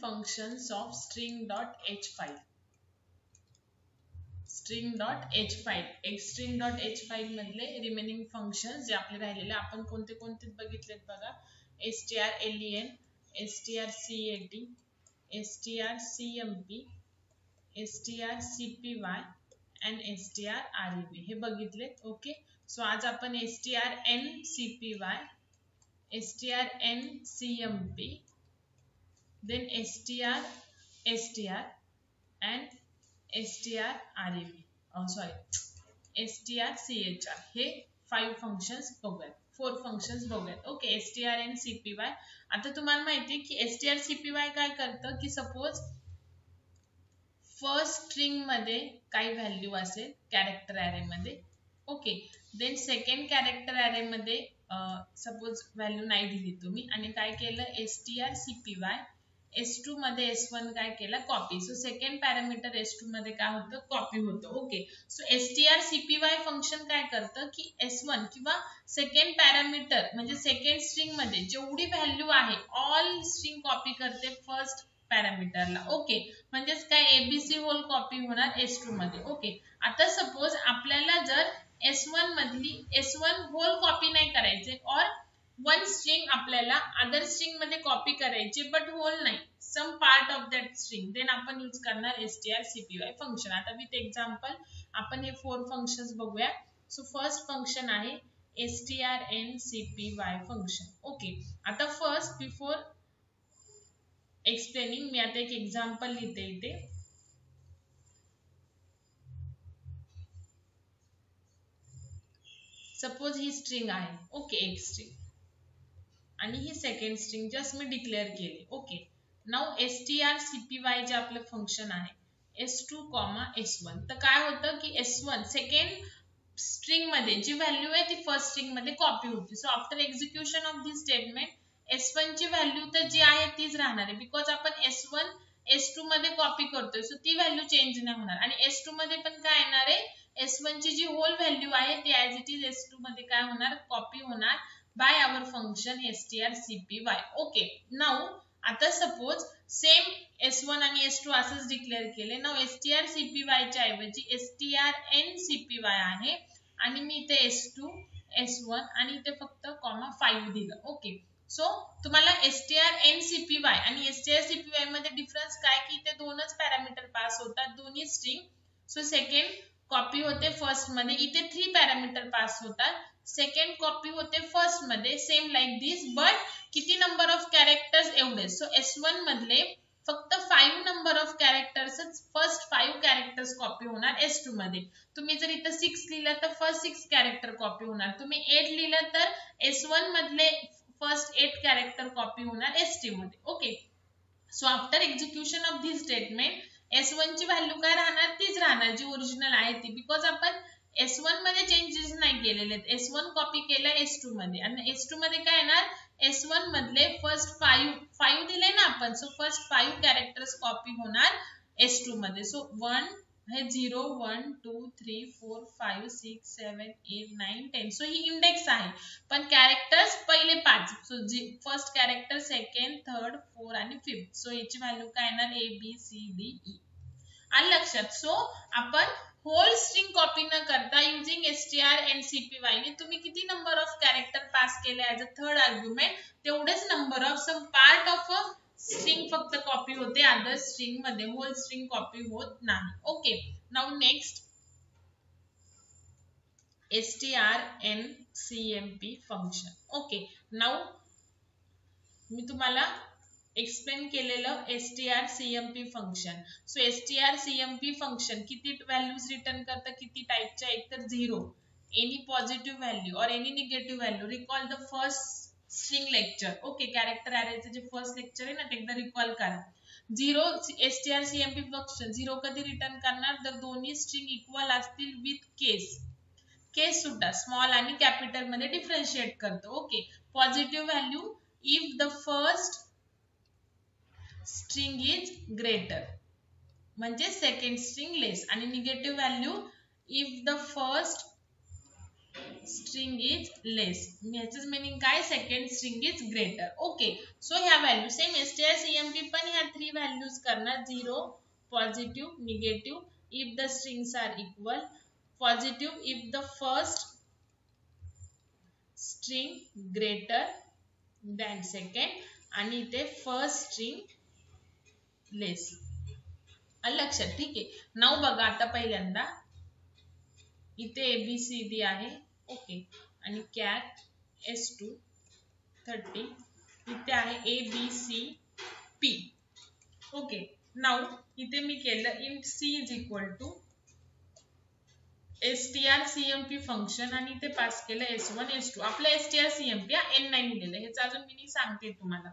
functions of string.h file. string.h file string.h file मधले remaining functions जे आपले राहिलेले आपण कोणते कोणते बघितलेत बघा. strlen, strcat, strcmp, strcpy and strrev हे बघितलेत. ओके, सो आज आपण strncpy, strncmp, then str and strrev strchr हे 5 फंक्शन्स बघूयात, 4 फंक्शन्स बघूयात. Okay, strncpy. आता तुम्हाला माहिती आहे की strcpy काय करतं की सपोज फर्स्ट स्ट्रिंग मध्ये काही व्हॅल्यू असेल कॅरेक्टर ॲरे मध्ये. Okay, then second character array मध्ये सपोज व्हॅल्यू नाही दिली तुम्ही आणि काय केलं strcpy S2 मध्ये S1 काय केला copy. So second parameter S2 मध्ये काय होतं कॉपी होतं. ओके, सो strcpy फंक्शन काय करतं की S1 किंवा सेकंड पॅरामीटर म्हणजे सेकंड स्ट्रिंग मध्ये जेवढी व्हॅल्यू आहे ऑल स्ट्रिंग कॉपी करते फर्स्ट पॅरामीटरला. ओके, म्हणजेच काय एबीसी होल कॉपी होणार S2 मध्ये. ओके, आता सपोज आपल्याला जर S1 मधली S1 होल कॉपी नाही करायचे और वन स्ट्रिंग आपल्याला अदर स्ट्रिंग मध्ये कॉपी करायची बट होल नाही, some part of that string, then आपण यूज करणार strcpy फंक्शन. आता विथ एक्झाम्पल आपण हे 4 फंक्शन्स बघूया. सो फर्स्ट फंक्शन आहे strncpy फंक्शन. ओके, आता फर्स्ट बिफोर एक्सप्लेनिंग मी आता एक एक्झाम्पल लिहिते इथे. सपोज ही स्ट्रिंग आहे. ओके, एक स्ट्रिंग आणि ही सेकंड स्ट्रिंग जस्ट मी डिक्लेअर केली. ओके, नाउ strcpy जे आपलं फंक्शन आहे S2, S1, तर काय होतं की S1 सेकंड स्ट्रिंग मध्ये जी व्हॅल्यू आहे ती फर्स्ट स्ट्रिंग मध्ये कॉपी होती. So after execution of this statement S1 ची व्हॅल्यू तर जी आहे तीच राहणार आहे बिकॉज आपण S1 S2 मध्ये कॉपी करतोय. सो ती व्हॅल्यू चेंज नाही होणार आणि S2 मध्ये पण काय येणार आहे S1 ची जी होल व्हॅल्यू आहे ती ऍज इट इज S2 मध्ये काय होणार कॉपी होणार by our function strcpy. Okay, now आता सपोज सेम S1 आणि S2 असंच डिक्लेअर केले. नाउ strcpy च्या ऐवजी strncpy आहे आणि मी इथे S2, S1 आणि इथे फक्त कॉमा 5 दिलं. ओके, सो तुम्हाला strncpy आणि strcpy मध्ये डिफरन्स काय की इथे दोनच पॅरामीटर पास होतात, दोन्ही स्ट्रिंग. सो सेकंड कॉपी होते फर्स्ट मध्ये, इथे 3 पॅरामीटर पास होतात, सेकंड कॉपी होते फर्स्ट मध्ये, सेम लाईक दिस बट किती नंबर ऑफ कॅरेक्टर्स एवढे. सो S1 मधले फक्त 5 number of characters, first 5 characters copy होणार S2 मध्ये. तुम्ही जर इथं 6 लिहिलं तर फर्स्ट 6 कॅरेक्टर कॉपी होणार, तुम्ही 8 लिहिलं तर S1 मधले फर्स्ट 8 कॅरेक्टर कॉपी होणार S2 मध्ये. Okay, so after execution of this statement S1 ची व्हॅल्यू काय राहणार तीच राहणार जी ओरिजिनल आहे ती, बिकॉज आपण S1 मध्ये चेंजेस नाही केलेले. S1 कॉपी केला S2 मध्ये आणि S2 मध्ये काय येणार S1 मधले फर्स्ट 5 दिले ना आपण, सो फर्स्ट 5 कॅरेक्टर्स कॉपी होणार S2 मध्ये. सो 1 हे 0 1 2 3 4 5 6 7 8 9 10. सो ही इंडेक्स आहे पण कॅरेक्टर्स पहिले 5. So first character, second, third, 4 आणि 5. सो याची व्हॅल्यू काय येणार ABCDE. आणि लक्षात, सो आपण होल स्ट्रिंग कॉपी न करता युजिंग strncpy ने तुम्ही किती नंबर ऑफ कॅरेक्टर पास केले ऍज अ थर्ड आर्ग्युमेंट तेवढेच number of some part of a string फक्त कॉपी होते, अदर स्ट्रिंग मध्ये होल स्ट्रिंग कॉपी होत नाही. Okay, now next strncmp function. Okay, now मी तुम्हाला एक्सप्लेन केलेलं strcmp function. So strcmp function किती व्हॅल्यूज रिटर्न करतं, किती टाइपच्या, एक तर 0 एनी पॉझिटिव्ह व्हॅल्यू और any negative value. Recall the first string lecture. Okay, character ॲरेचं जे फर्स्ट लेक्चर आहे ना ते एकदा रिकॉल करा. 0 strcmp फंक्शन 0 कधी रिटर्न करणार तर दोन्ही स्ट्रिंग इक्वल असतील विथ केस सुद्धा स्मॉल आणि कॅपिटल मध्ये डिफरन्शिएट करतो. Okay, positive value if the first string is greater म्हणजे सेकंड स्ट्रिंग लेस, आणि negative value if the first string is less, ह्याचंच मीनिंग काय, second string is greater. Okay, so ह्या value same strcmp पण ह्या 3 values करणार, 0, positive, negative if the strings are equal, positive if the first string greater than second आणि इथे first string लेस. लक्षात, ठीक आहे. नाव बघा आता पहिल्यांदा इथे ABCD आहे. ओके, आणि कॅट S2 30 इथे आहे ABCP. ओके, नाव इथे मी केलं int C is equal to strcmp function आणि इथे पास केलं S1 S2. आपलं strcmp N नाही दिलेलं, हेच अजून मी सांगते तुम्हाला.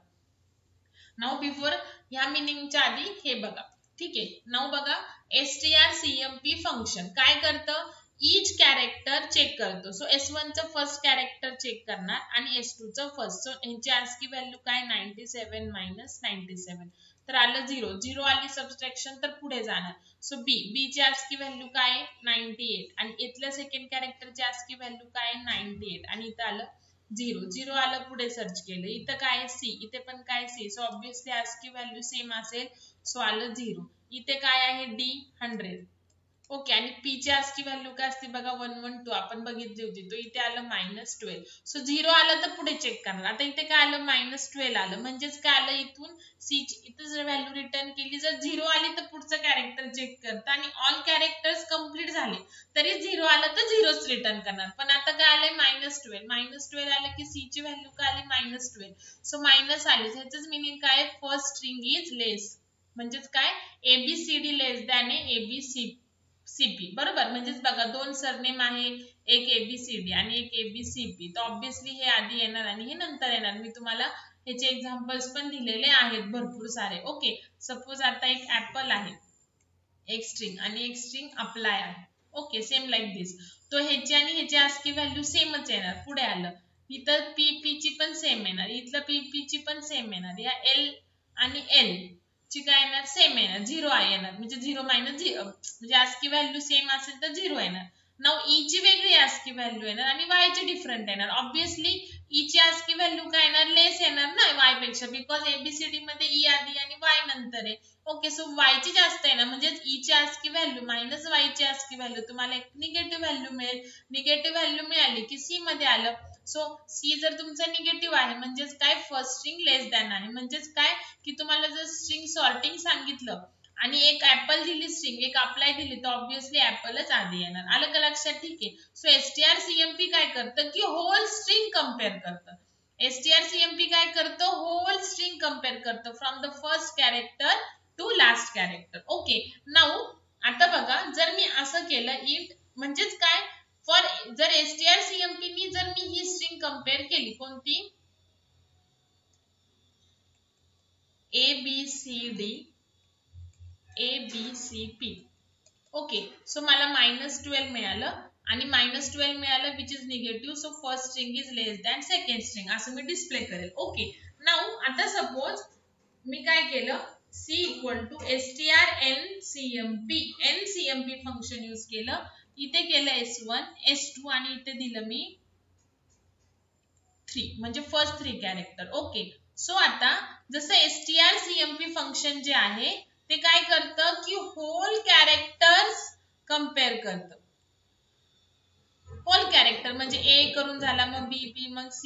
नाव बिफोर ह्या मिनिंगच्या आधी हे बघा, ठीक आहे. नाव बघा, strcmp फंक्शन काय करतं, each कॅरेक्टर चेक करतो. सो S1 चं फर्स्ट कॅरेक्टर चेक करणार आणि S2 चं फर्स्ट. सो ह्याची ASCII व्हॅल्यू काय, 97 - 97, तर आलं 0. 0 आली सबट्रॅक्शन तर पुढे जाणार. सो B ची ASCII व्हॅल्यू काय, 98 आणि इथल्या सेकंड कॅरेक्टरची ASCII व्हॅल्यू काय, 98 आणि इथं आलं 0. 0 आलं, पुढे सर्च केलं, इथं काय C, इथे पण काय C. So obviously ASCII value same असेल, सो आलं 0. इथे काय आहे D 100. ओके, आणि P ची ASCII व्हॅल्यू काय असते बघा, 112 आपण बघितली होती. तो इथे आलं -12. सो 0 आलं तर पुढे चेक करणार. आता इथे काय आलं, -12 आलं, म्हणजेच काय आलं, इथून C ची इथे जर व्हॅल्यू रिटर्न केली, जर 0 आली तर पुढचं कॅरेक्टर चेक करतं आणि ऑल कॅरेक्टर्स कम्प्लीट झाले तरी 0 आलं तर 0च रिटर्न करणार. पण आता काय आलंय, -12 आलं की C ची व्हॅल्यू काय आली, -12. सो मायनस आली, ह्याचंच मिनिंग काय, फर्स्ट स्ट्रिंग इज लेस, म्हणजेच काय, ABCD लेस दॅन ABCP. बरोबर, म्हणजेच बघा 2 सरनेम आहे, एक ABCD आणि एक ABCP, तर ऑब्विसली हे आधी येणार आणि हे नंतर येणार. मी तुम्हाला ह्याचे एक्झाम्पल्स पण दिलेले आहेत भरपूर सारे. ओके, सपोज आता एक ऍपल आहे, एक स्ट्रिंग आणि एक स्ट्रिंग अप्लाय आहे. ओके, सेम लाईक दिस. तो ह्याची आणि ह्याची ASCII व्हॅल्यू सेमच येणार. पुढे आलं, इथं PP ची पण सेम येणार, इथलं PP ची पण सेम येणार, या L आणि L ची काय येणार, सेम येणार, 0 येणार, म्हणजे 0 - 0, म्हणजे ASCII व्हॅल्यू सेम असेल तर 0 येणार. नाव E ची वेगळी ASCII व्हॅल्यू येणार आणि Y ची डिफरंट येणार. ऑब्विसली E ची ASCII व्हॅल्यू काय येणार, लेस येणार ना Y पेक्षा, बिकॉज ABCD मध्ये E आधी आणि Y नंतर आहे. ओके, सो Y ची जास्त येणार, म्हणजे E ची ASCII व्हॅल्यू मायनस Y ची ASCII व्हॅल्यू, तुम्हाला एक निगेटिव्ह व्हॅल्यू मिळेल. निगेटिव्ह व्हॅल्यू मिळाली की C मध्ये आलं. सो C जर तुमचा निगेटिव्ह आहे म्हणजेच काय, फर्स्ट स्ट्रिंग लेस दॅन आहे, म्हणजेच काय की तुम्हाला जर स्ट्रिंग सॉर्टिंग सांगितलं आणि एक ऍपल दिली स्ट्रिंग, एक अप्लाय दिली, तर ऑब्विसली ऍपलच आधी येणार. आलं का लक्षात, ठीक आहे. सो strcmp काय करतं की होल स्ट्रिंग कम्पेअर करतं. strcmp काय करतं, होल स्ट्रिंग कम्पेअर करतं from the first character to last character. Okay, now आता बघा, जर मी असं केलं इंट, म्हणजेच काय, फॉर जर strcmp नी जर मी ही स्ट्रिंग कम्पेअर केली, कोणती, ABCP. ओके, सो मला -12 मिळालं आणि -12 मिळालं which is negative. So first string is less than second string, असं मी डिस्प्ले करेल. ओके, नाऊ आता सपोज मी काय केलं, C equal to strncmp function use केलं. इथे केलं S1 S2 आणि इथे दिलं मी 3, म्हणजे फर्स्ट 3 कॅरेक्टर. ओके, सो आता जसं strcmp फंक्शन जे आहे ते काय करतं की होल कॅरेक्टर्स कम्पेअर करतं. होल कॅरेक्टर म्हणजे A करून झाला, मग B, मग C,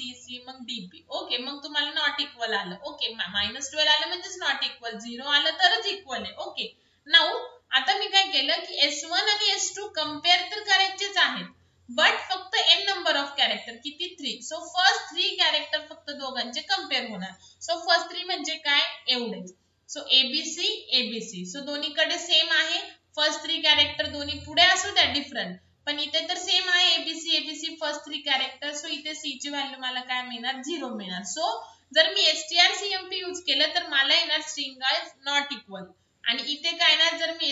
मग DP. ओके, मग तुम्हाला नॉट इक्वल आलं. ओके, -12 आलं म्हणजेच नॉट इक्वल, 0 आलं तरच इक्वल आहे. ओके, नाऊ आता मी काय केलं की S1 आणि S2 कम्पेअर तर करायचेच आहेत, बट फक्त n नंबर ऑफ कॅरेक्टर, किती, 3. सो फर्स्ट 3 कॅरेक्टर फक्त दोघांचे कम्पेअर होणार. सो फर्स्ट 3 म्हणजे काय, एवढेच. सो ABC, सो दोन्हीकडे सेम आहे. फर्स्ट 3 कॅरेक्टर दोन्ही पुढे असू द्या डिफरंट, पण इथे तर सेम आहे ABC फर्स्ट 3 कॅरेक्टर. सो इथे C ची व्हॅल्यू मला काय मिळणार, 0 मिळणार. सो जर मी strcmp यूज केलं तर मला येणार स्ट्रिंग इज नॉट इक्वल, आणि इथे काय येणार, जर मी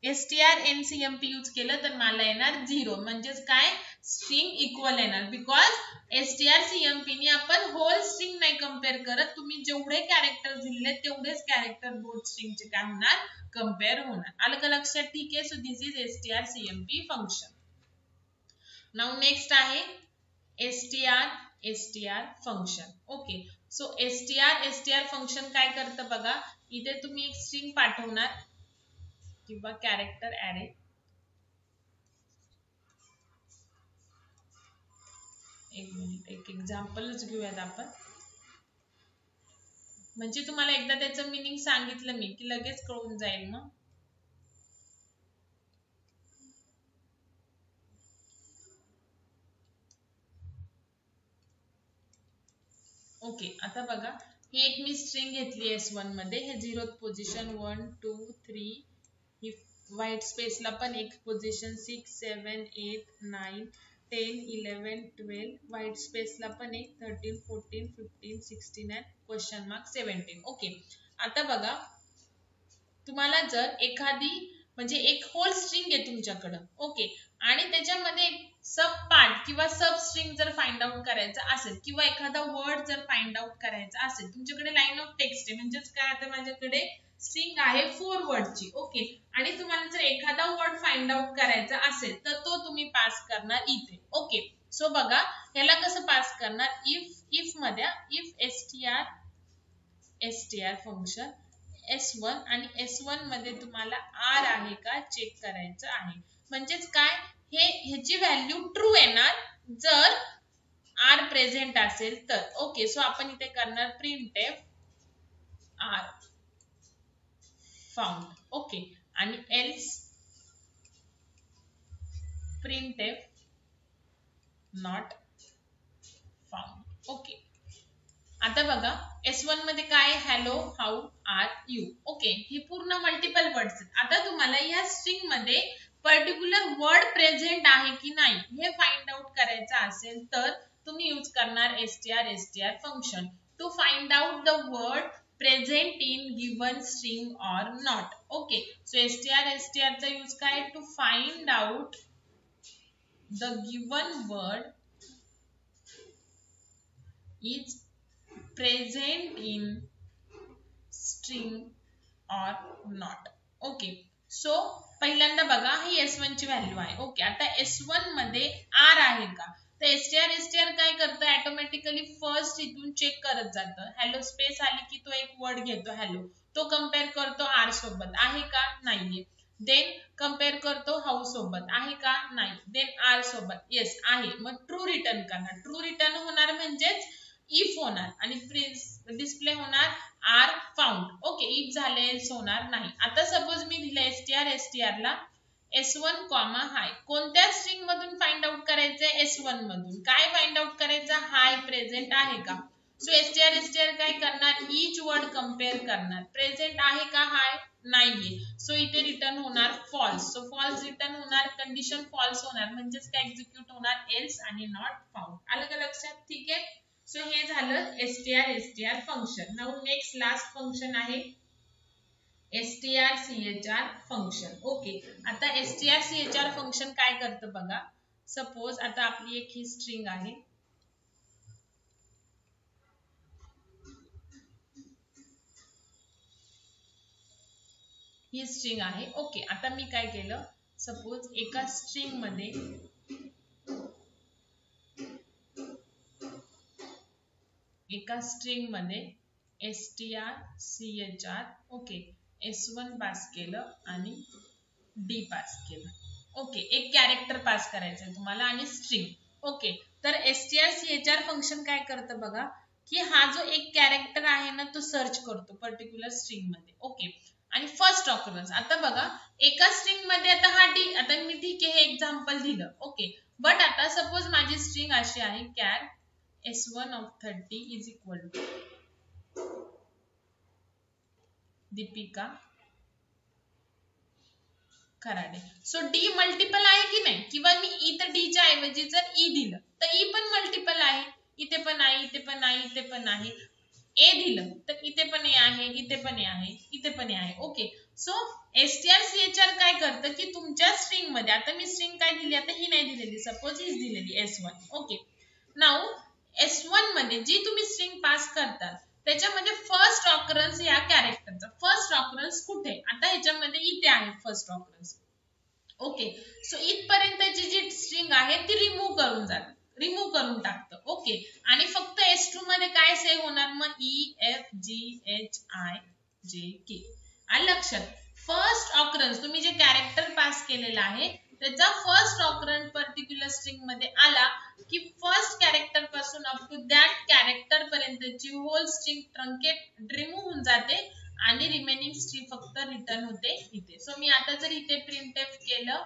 strncmp यूज केलं तर मला येणार 0, म्हणजेच काय, स्ट्रिंग इक्वल येणार. बिकॉज strcmp ने आपण होल स्ट्रिंग नाही कम्पेअर करत, तुम्ही जेवढे कॅरेक्टर दिले तेवढेच कॅरेक्टर बोथ स्ट्रिंगचे काय होणार, कम्पेअर होणार. आलं का लक्षात, ठीक आहे. So this is strcmp function. Now next आहे str function. Okay, so str function काय करतं बघा, इथे तुम्ही एक स्ट्रिंग पाठवणार किंवा कॅरेक्टर ॲरे. एक मिनिट, एक एक्झाम्पलच घेऊयात आपण, म्हणजे तुम्हाला एकदा त्याचं मिनिंग सांगितलं मी की लगेच कळून जाईल मग. ओके, आता बघा, ही एक मी स्ट्रिंग घेतली S1 मध्ये, हे 0th पोझिशन 1 2 3, ही व्हाईट स्पेसला पण एक पोझिशन 6 7 8 9 10 11 12, व्हाईट स्पेसला पण एक 13 14 15 16 आणि क्वेश्चन मार्क 17. ओके, आता बघा, तुम्हाला जर एखादी म्हणजे एक होल स्ट्रिंग आहे तुमच्याकडं, ओके, आणि त्याच्यामध्ये सब पार्ट किंवा सब स्ट्रिंग जर फाइंड आउट करायचं असेल किंवा एखादा वर्ड जर फाइंड आउट करायचा असेल, तुमच्याकडे लाईन ऑफ टेक्स्ट आहे, म्हणजेच काय, आता माझ्याकडे स्ट्रिंग आहे 4 वर्डची. ओके, आणि तुम्हाला जर एखादा वर्ड फाइंड आउट करायचा असेल तर तो तुम्ही पास करणार इथे. ओके, सो बघा, ह्याला कसं पास करणार, इफ मध्ये इफ str फंक्शन S1 आणि S1 मध्ये तुम्हाला R आहे का चेक करायचं आहे. म्हणजेच काय, ह्याची व्हॅल्यू ट्रू येणार जर R प्रेझेंट असेल तर. ओके, सो आपण इथे करणार printf R फाउंड. ओके, आणि else printf not found. Okay, आता बघा, S1 मध्ये काय, hello how are you. Okay, ही पूर्ण मल्टिपल वर्ड्स आहेत. आता तुम्हाला या स्ट्रिंग मध्ये पर्टिक्युलर वर्ड प्रेझेंट आहे की नाही हे फाइंड आउट करायचं असेल तर तुम्ही यूज करणार str function to find out the word present in given string or not. Okay, so str चा यूज काय, to find out the given word is present in string or not. Okay, so पहिल्यांदा बघा, ही S1 ची value आहे. Okay, आता S1 मध्ये R आहे का, तर str काय करतं, ऑटोमॅटिकली फर्स्ट इथून चेक करत जातं. हॅलो स्पेस आली की तो एक वर्ड घेतो हॅलो, तो कम्पेअर करतो R सोबत, आहे का, नाहीये. देन कम्पेअर करतो हाऊ सोबत, आहे का, नाही. देन R सोबत, येस आहे, मग ट्रू रिटर्न करणार. ट्रू रिटर्न होणार म्हणजेच इफ होणार आणि डिस्प्ले होणार आर फाउंड. ओके, इफ झाले एल्स होणार नाही. आता सपोज मी दिलं str ला S1 कॉमा हाय, कोणत्या स्ट्रिंग मधून फाइंड आउट करायचंय, S1 मधून. काय फाइंड आउट करायचं, हाय प्रेझेंट आहे का. सो str काय करणार, इच वर्ड कम्पेअर करणार, प्रेझेंट आहे का हाय, नाहीये, सो इथे रिटर्न होणार फॉल्स. सो फॉल्स रिटर्न होणार, कंडिशन फॉल्स होणार, म्हणजेच काय एक्झिक्यूट होणार एल्स आणि नॉट फाउंड. आलं का लक्षात, ठीक आहे. सो हे झालं str function. Now next last function आहे strchr फंक्शन. ओके, आता strchr फंक्शन काय करतं बघा, सपोज आता आपली एक ही स्ट्रिंग आहे, ही स्ट्रिंग आहे. ओके, आता मी काय केलं, सपोज एका स्ट्रिंग मध्ये strchr ओके S1 पास केलं आणि D पास केलं. ओके, एक कॅरेक्टर पास करायचंय तुम्हाला आणि स्ट्रिंग. ओके, तर strchr फंक्शन काय करतं बघा, की हा जो एक कॅरेक्टर आहे ना तो सर्च करतो पर्टिक्युलर स्ट्रिंग मध्ये. ओके, आणि फर्स्ट ऑकरन्स, आता बघा एका स्ट्रिंग मध्ये आता हा डी, आता मी ठीक आहे हे एक्झाम्पल दिलं. ओके, बट आता सपोज माझी स्ट्रिंग अशी आहे, care S1 of 30 is equal to Deepika Kharade. So D multiple आहे की नाही, किंवा मी इथं डीच्या ऐवजी जर ई दिलं तर ई पण मल्टिपल आहे, इथे पण आहे, इथे पण आहे, इथे पण आहे. ए दिलं तर इथे पण ए आहे, इथे पण ए आहे, इथे पण ए आहे. ओके, सो strchr काय करतं की तुमच्या स्ट्रिंग मध्ये, आता मी स्ट्रिंग काय दिली, आता ही नाही दिलेली, सपोज हीच दिलेली S1. ओके, नाउ S1 मध्ये जी तुम्ही स्ट्रिंग पास करतात त्याच्यामध्ये फर्स्ट ऑकरन्स या कॅरेक्टरचा फर्स्ट ऑकरन्स कुठे, आता ह्याच्यामध्ये इथे आहे फर्स्ट ऑकरन्स. ओके. सो इथपर्यंतची जी स्ट्रिंग आहे ती रिमूव्ह करून टाकतं. ओके. आणि फक्त S2 मध्ये काय सेव्ह होणार मग EFGHIJK. आलं लक्षात. फर्स्ट ऑकरन्स तुम्ही जे कॅरेक्टर पास केलेलं आहे त्याचा फर्स्ट ऑकरन्स पर्टिक्युलर स्ट्रिंग मध्ये आला की फर्स्ट कॅरेक्टर पासून अप टू दॅट कॅरेक्टर पर्यंतची होल स्ट्रिंग ट्रंकेट रिमूव्ह होऊन जाते आणि रिमेनिंग स्ट्रिंग फक्त रिटर्न होते इथे. सो मी आता जर इथे प्रिंटएफ केलं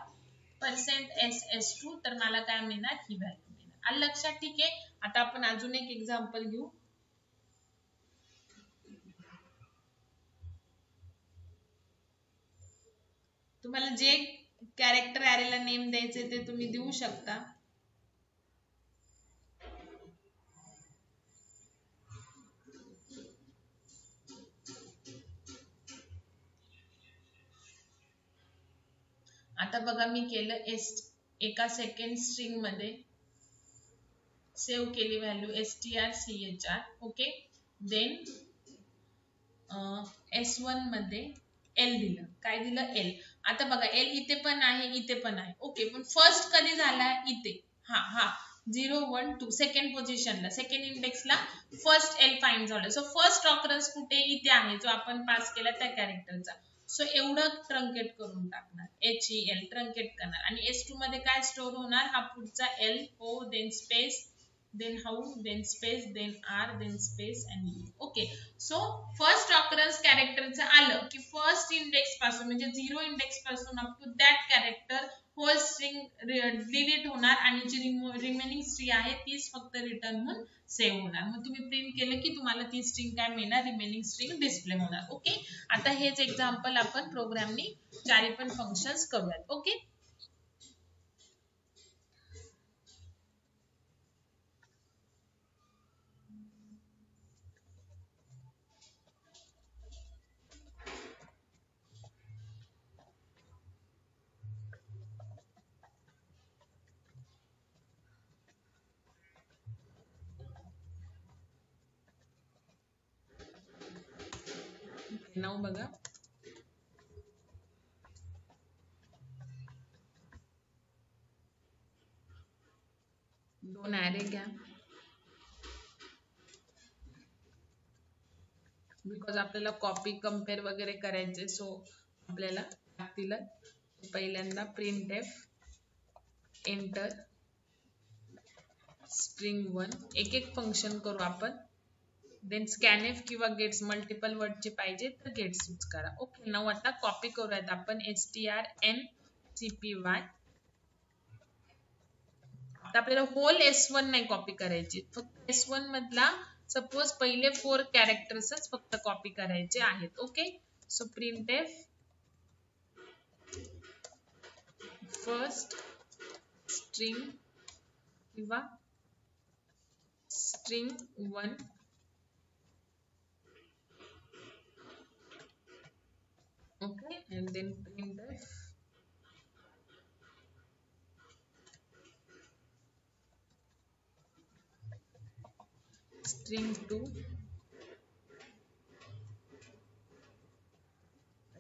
%SS2 तर मला काय मिळणार ही व्हॅल्यू मिळणार. आलं लक्षात. ठीक आहे. आता आपण अजून एक एक्झाम्पल घेऊ. तुम्हाला जे कॅरेक्टर ॲरेला नेम द्यायचे ते तुम्ही देऊ शकता. आता बघा मी केलं एका सेकंड स्ट्रिंग मध्ये सेव्ह केली value strchr. Okay. Then S1 मध्ये L दिलं. काय दिलं L. आता बघा L इथे पण आहे इथे पण आहे. ओके. पण फर्स्ट कधी झाला इथे. हा 0 1 2 सेकंड पोझिशनला सेकंड इंडेक्सला फर्स्ट L फाइंड झालं. सो फर्स्ट ऑकरन्स कुठे इथे आहे जो आपण पास केला त्या कॅरेक्टरचा. सो एवढं ट्रंकेट करून टाकणार HEL ट्रंकेट करणार आणि S2 मध्ये काय स्टोअर होणार हा पुढचा L O then space then how then space then r then space and u. Okay. So first occurrence कॅरेक्टरचं आलं की फर्स्ट इंडेक्स पासून म्हणजे 0 इंडेक्स पासून up to that character whole string delete होणार आणि जी रिमेनिंग स्ट्रिंग आहे तीच फक्त रिटर्न होऊन सेव्ह होणार. मग तुम्ही प्रिंट केलं की तुम्हाला ती स्ट्रिंग काय मिळणार रिमेनिंग स्ट्रिंग डिस्प्ले होणार. ओके. आता हेच एक्झाम्पल आपण प्रोग्रामनी चारी पण फंक्शन्स करूयात. ओके. नाव बघा. दोन ॲरे घ्या. बिकॉज आपल्याला कॉपी कम्पेअर वगैरे करायचे सो आपल्याला लागतील. पहिल्यांदा प्रिंटएफ एंटर स्ट्रिंग 1 एक एक फंक्शन करू आपण. देन स्कॅनएफ किंवा गेट्स मल्टिपल वर्डचे पाहिजे तर गेट्स यूज करा. ओके. नाव आता कॉपी करूयात आपण strncpy. आता आपल्याला होल S1 नाही कॉपी करायची फक्त S1 मधला सपोज पहिले 4 कॅरेक्टर्सच फक्त कॉपी करायचे आहेत. Okay. So printf first string किंवा string 1 okay and then printf string 2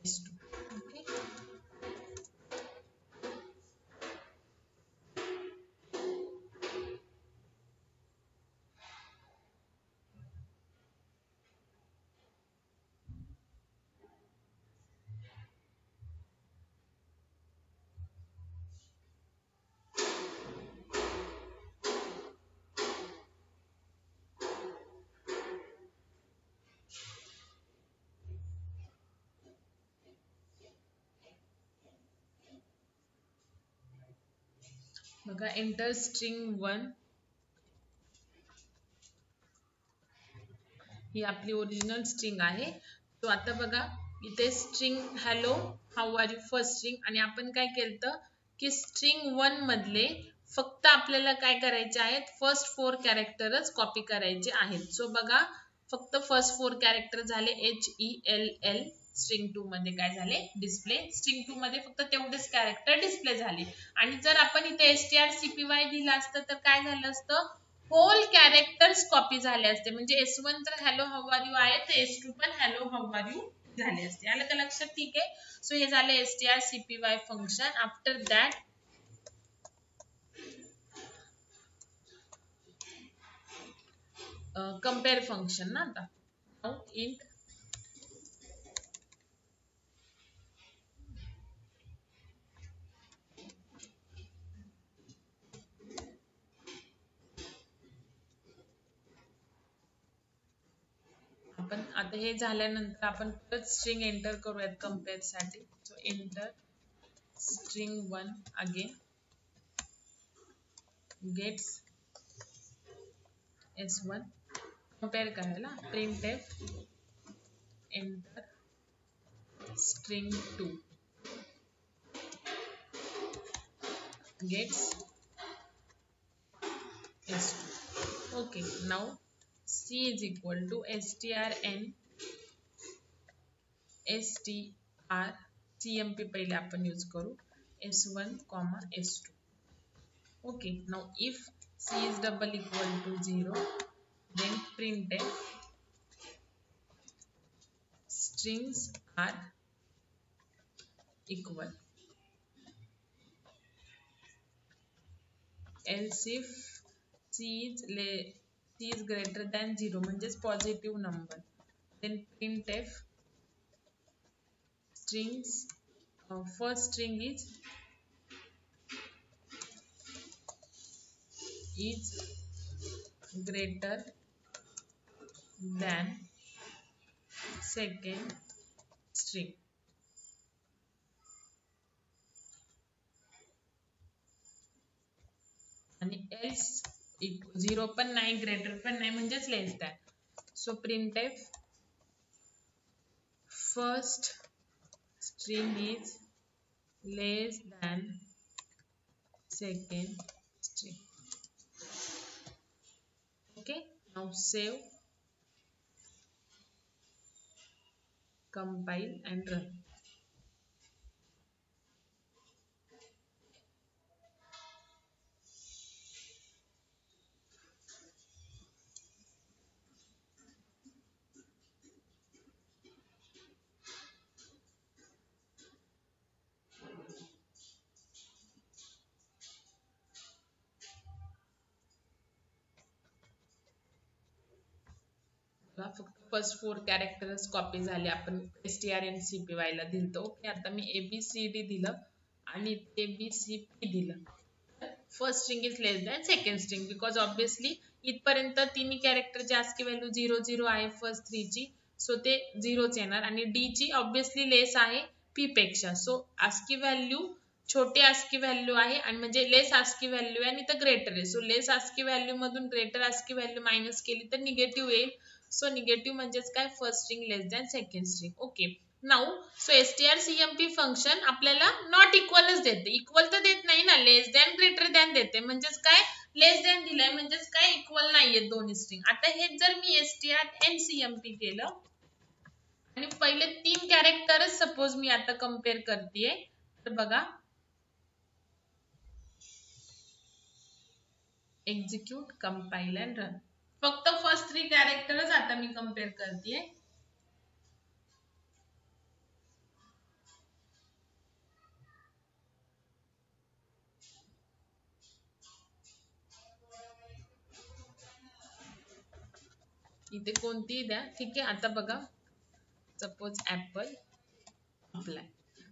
s2. Okay. बघा एंटर स्ट्रिंग 1 ही आपली ओरिजिनल स्ट्रिंग आहे. तो आता बघा इथे string hello how are you first string आणि आपण काय केलं की स्ट्रिंग 1 मधले फक्त आपल्याला काय करायचे आहेत फर्स्ट 4 कॅरेक्टरच कॉपी करायचे आहेत. सो बघा फक्त फर्स्ट 4 कॅरेक्टर झाले HELL. स्ट्रिंग 2 मध्ये काय झाले डिस्प्ले. स्ट्रिंग 2 मध्ये फक्त तेवढेच कॅरेक्टर डिस्प्ले झाले आणि जर आपण इथे strcpy दिला असतं तर काय झालं असतं होल कॅरेक्टर्स कॉपी झाले असते. म्हणजे S1 तर हॅलो हाऊ आर यू आहे तर S2 पण हॅलो हाऊ आर यू झाली असते. आलं का लक्षात? ठीक आहे. सो हे झाले strcpy function. After that compare function ना. आता नाउ इंट आपण आता हे झाल्यानंतर आपण परत स्ट्रिंग एंटर करूयात कंपेअर साठी. So enter string 1 again gets s1 compare करायला. printf enter string 2 gets s2. okay, now c is equal to strn str cmp पहिले आपण यूज करू s1 s2. okay, now if c is double equal to 0 then printf strings are equal, else if c is greater than 0 म्हणजेच positive number, then printf strings first string is greater than second string. आणि else 0 पण नाही greater पण नाही म्हणजेच less than. So printf first string is less than second string. okay, now save, compile and run. फक्त first 4 characters copy झाले. आपण strncpy ला दिलतो. ओके, आता मी abcd दिलं आणि abcp दिलं. First string is less than second string because obviously इथपर्यंत तिन्ही कॅरेक्टरची ASCII व्हॅल्यू 00 आहे फर्स्ट 3 ची. सो ते 0च येणार आणि डी ची ऑब्विसली लेस आहे p पेक्षा. सो ASCII व्हॅल्यू छोटे ASCII व्हॅल्यू आहे आणि म्हणजे लेस ASCII व्हॅल्यू आहे आणि इथं ग्रेटर आहे. सो लेस ASCII व्हॅल्यू मधून ग्रेटर ASCII व्हॅल्यू मायनस केली तर निगेटिव्ह येईल. सो निगेटिव्ह म्हणजेच काय, first string less than second string. Okay, now so strcmp function आपल्याला नॉट इक्वलच देते. इक्वल तर देत नाही ना, लेस दॅन ग्रेटर दॅन देते. म्हणजेच काय, लेस दॅन दिलाय म्हणजेच काय इक्वल नाहीये दोन्ही स्ट्रिंग. आता हे जर मी strncmp केलं आणि पहिले 3 कॅरेक्टरच सपोज मी आता कंपेअर करतेय, तर बघा एक्झिक्यूट, कंपाईल अँड रन. फक्त फर्स्ट 3 कॅरेक्टरच आता मी कंपेअर करतेय. इथे कोणतीही द्या, ठीक आहे. आता बघा सपोज ऍपल अप्लाय.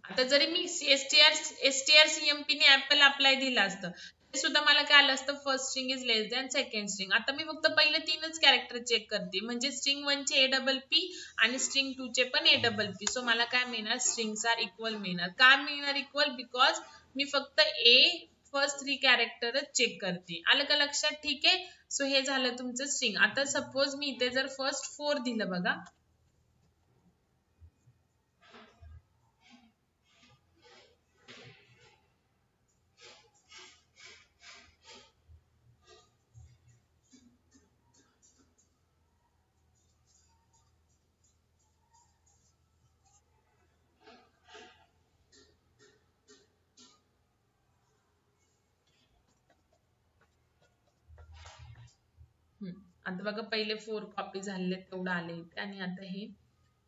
आता जरी मी strcmp ने ऍपल अप्लाय दिला असतं ते सुद्धा मला काय आलं असतं, first string is less than second string. आता मी फक्त पहिले 3च कॅरेक्टर चेक करते म्हणजे स्ट्रिंग 1 चे APP आणि स्ट्रिंग 2 चे पण APP. सो मला काय मिळणार, स्ट्रिंग्स आर इक्वल मिळणार. काय मिळणार इक्वल, बिकॉज मी फक्त फर्स्ट 3 कॅरेक्टरच चेक करते. आलं का लक्षात? ठीक आहे. सो हे झालं तुमचं स्ट्रिंग. आता सपोज मी इथे जर फर्स्ट 4 दिलं बघा, आता बघा पहिले 4 कॉपी झालेले तेवढं आले आणि आता हे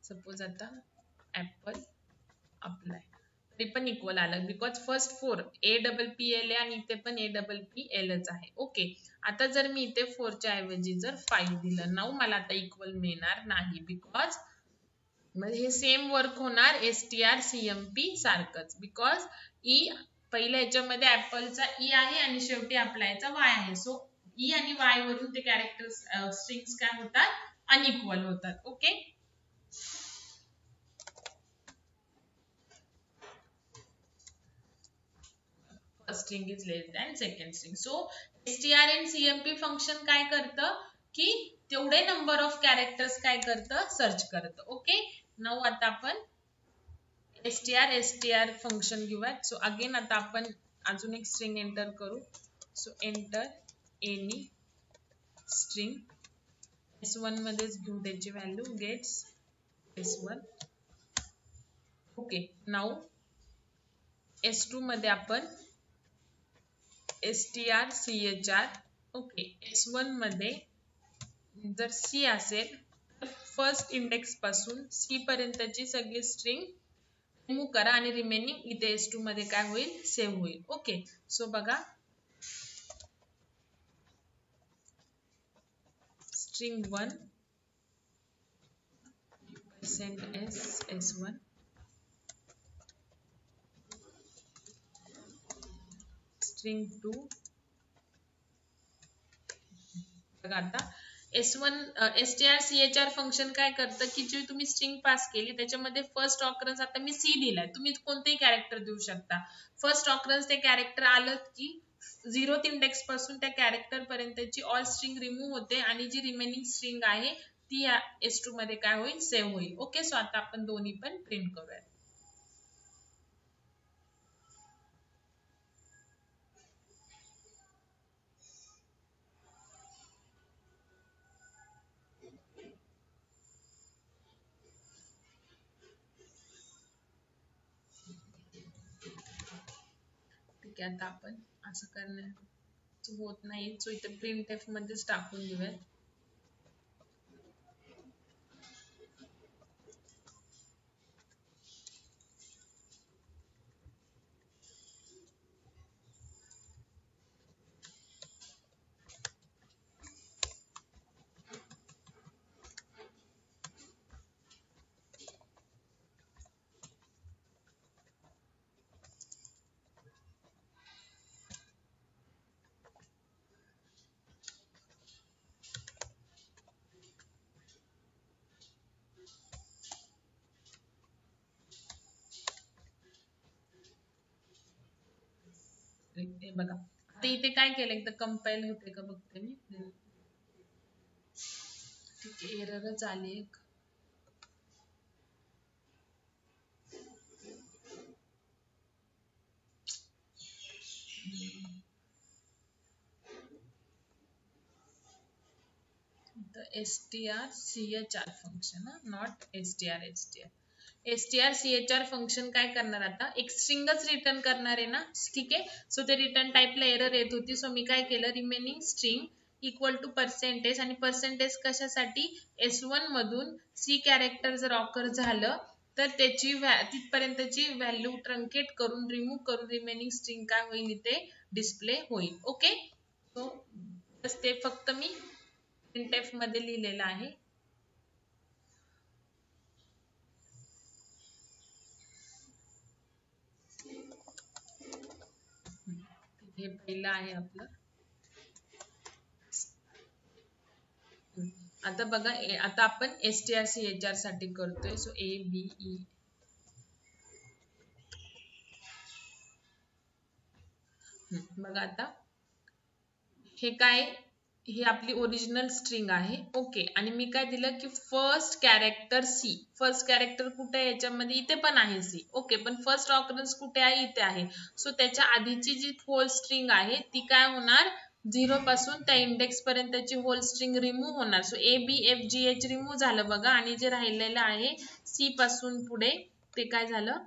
सपोज आता ऍपल अप्लाय, तरी पण इक्वल आलं बिकॉज फर्स्ट 4 APPL आणि इथे पण APPLच आहे. ओके, आता जर मी इथे 4 च्या ऐवजी जर 5 दिलं, नाऊ मला आता इक्वल मिळणार नाही बिकॉज म्हणजे हे सेम वर्क होणार STR CMP सारखंच, बिकॉज ई पहिल्या याच्यामध्ये ऍपलचा ई आहे आणि शेवटी अप्लायचा वाय आहे. सो ई आणि वाय वरून ते कॅरेक्टर स्ट्रिंग्स काय होतात, अनइक्वल होतात. Okay, string is less than second string. So STR and CMP function काय करतं की तेवढे नंबर ऑफ कॅरेक्टर्स काय करतं, सर्च करतं. ओके, नाऊ आता आपण STR फंक्शन घेऊयात. सो अगेन आता आपण अजून एक स्ट्रिंग एंटर करू. So enter any string, S1 मध्येच घेऊ त्याची value gates S1. Okay, now S2 मध्ये आपण STR CHR. ओके, S1 मध्ये जर C असेल तर फर्स्ट इंडेक्स पासून C पर्यंतची सगळी स्ट्रिंग रिमूव्ह करा आणि रिमेनिंग इथे S2 मध्ये काय होईल, सेव्ह होईल. ओके, सो बघा स्ट्रिंग 1 %s S1, स्ट्रिंग 2 बघा आता S1 STR CHR फंक्शन काय करतं की जी तुम्ही स्ट्रिंग पास केली त्याच्यामध्ये फर्स्ट ऑकरन्स आता मी C दिलाय, तुम्ही कोणतेही कॅरेक्टर देऊ शकता. फर्स्ट ऑकरन्स ते कॅरेक्टर आलं की 0th इंडेक्स पासून त्या कॅरेक्टर पर्यंतची ऑल स्ट्रिंग रिमूव्ह होते आणि जी रिमेनिंग स्ट्रिंग आहे ती या S2 मध्ये काय होईल, सेव्ह होईल. ओके, सो आता आपण दोन्ही पण प्रिंट करूया. ठीक आहे, आता आपण असं करण्यात होत नाही, सो इथे प्रिंटएफ मध्येच टाकून घेऊयात. हे बघा आता इथे काय केलं, एकदा कंपाईल होते का बघते मी. ठीक आहे, एररच आली एक. STR CHR function, not STR. STR CHR function काय करणार, आता एक स्ट्रिंगच रिटर्न करणार आहे ना. ठीक आहे, सो ते रिटर्न टाइपला एरर येत होती, सो मी काय केलं, remaining string equal to percentage, आणि पर्सेंटेज कशासाठी, S1 मधून C कॅरेक्टर जर ऑकर झालं तर त्याची तिथपर्यंतची व्हॅल्यू ट्रंकेट करून रिमूव्ह करून रिमेनिंग स्ट्रिंग काय होईल, इथे डिस्प्ले होईल. ओके, सो ते फक्त मी प्रिंटएफ मध्ये लिहिलेलं आहे. हे पहिलं आहे आपलं. आता बघा आता आपण STR CHR साठी करतोय. सो ABE बघा आता हे काय, ही आपली ओरिजिनल स्ट्रिंग आहे. ओके, आणि मी काय दिलं की first character C. First character कुठे आहे याच्यामध्ये, इथे पण आहे C. ओके, पण फर्स्ट ऑकरन्स कुठे आहे, इथे आहे. सो त्याच्या आधीची जी होल स्ट्रिंग आहे ती काय होणार, 0 पासून त्या इंडेक्स पर्यंतची होल स्ट्रिंग रिमूव्ह होणार. सो ABFGH रिमूव्ह झालं बघा, आणि जे राहिलेलं आहे C पासून पुढे ते काय झालं,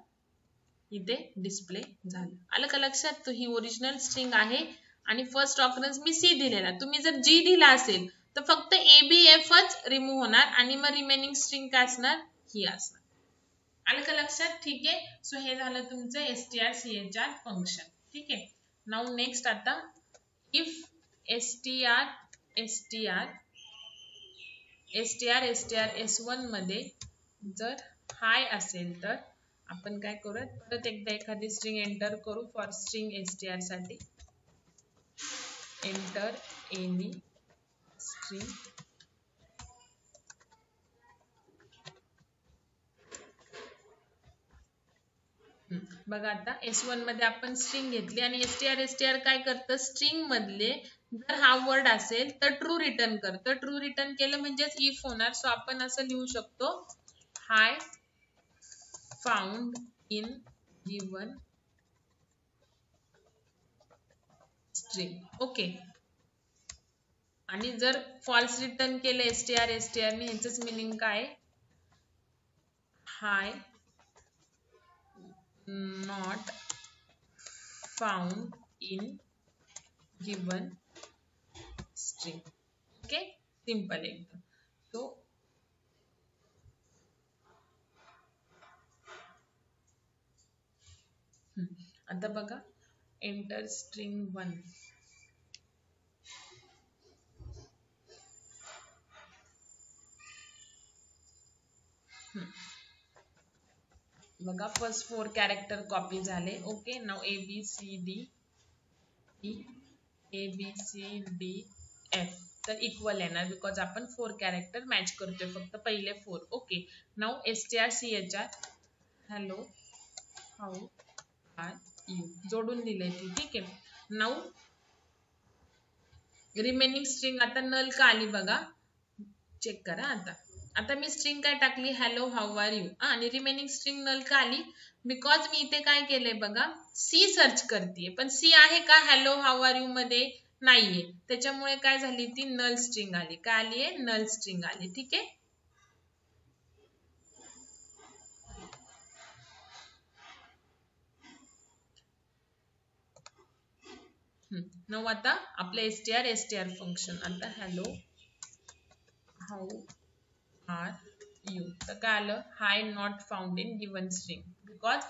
इथे डिस्प्ले झालं. आलं का लक्षात, तो ही ओरिजिनल स्ट्रिंग आहे आणि फर्स्ट ऑकरन्स मी C दिलेला. तुम्ही जर G दिला असेल तर फक्त ABFच रिमूव्ह होणार आणि मग रिमेनिंग स्ट्रिंग काय असणार, ही असणार. आलं का लक्षात? ठीक आहे. सो हे झालं तुमचं strchr फंक्शन. ठीक आहे. नाउ नेक्स्ट आता इफ str s1 मध्ये जर हाय असेल तर आपण काय करूयात, परत एकदा एखादी स्ट्रिंग एंटर करू. फॉर स्ट्रिंग str साठी एंटर एनी स्ट्रिंग. बघा आता S1 मध्ये आपण स्ट्रिंग घेतली आणि str काय करतं, स्ट्रिंग मधले जर हा वर्ड असेल तर ट्रू रिटर्न करतं. ट्रू रिटर्न केलं म्हणजेच इफ होणार. सो आपण असं लिहू शकतो, hi found in given string. Okay. आणि जर फॉल्स रिटर्न केलं str ने, ह्याचंच मिनिंग काय, हाय not found in given string. Okay, simple एकदम. तो आता बघा एंटर स्ट्रिंग 1. बघा फर्स्ट 4 कॅरेक्टर कॉपी झाले. ओके. नाउ ABCD तर इक्वल येणार बिकॉज आपण 4 कॅरेक्टर मॅच करतोय, फक्त पहिले 4. Okay. Now strchr hello how are you जोडून दिले ती. ठीक आहे. नाउ रिमेनिंग स्ट्रिंग आता नल का आली बघा, चेक करा. आता मी स्ट्रिंग काय टाकली, हॅलो हाऊ आर यू. आणि रिमेनिंग स्ट्रिंग नल का आली, बिकॉज मी इथे काय केलंय बघा, सी सर्च करते, पण सी आहे का हॅलो हाऊ आर यू मध्ये, नाहीये. त्याच्यामुळे काय झाली, ती नल स्ट्रिंग आली. काय आली आहे, नल स्ट्रिंग आली. ठीक आहे. नाउ आता आपलं str फंक्शन. आता हॅलो हाऊ आर यू तर काय आलं, hi not found in given string, because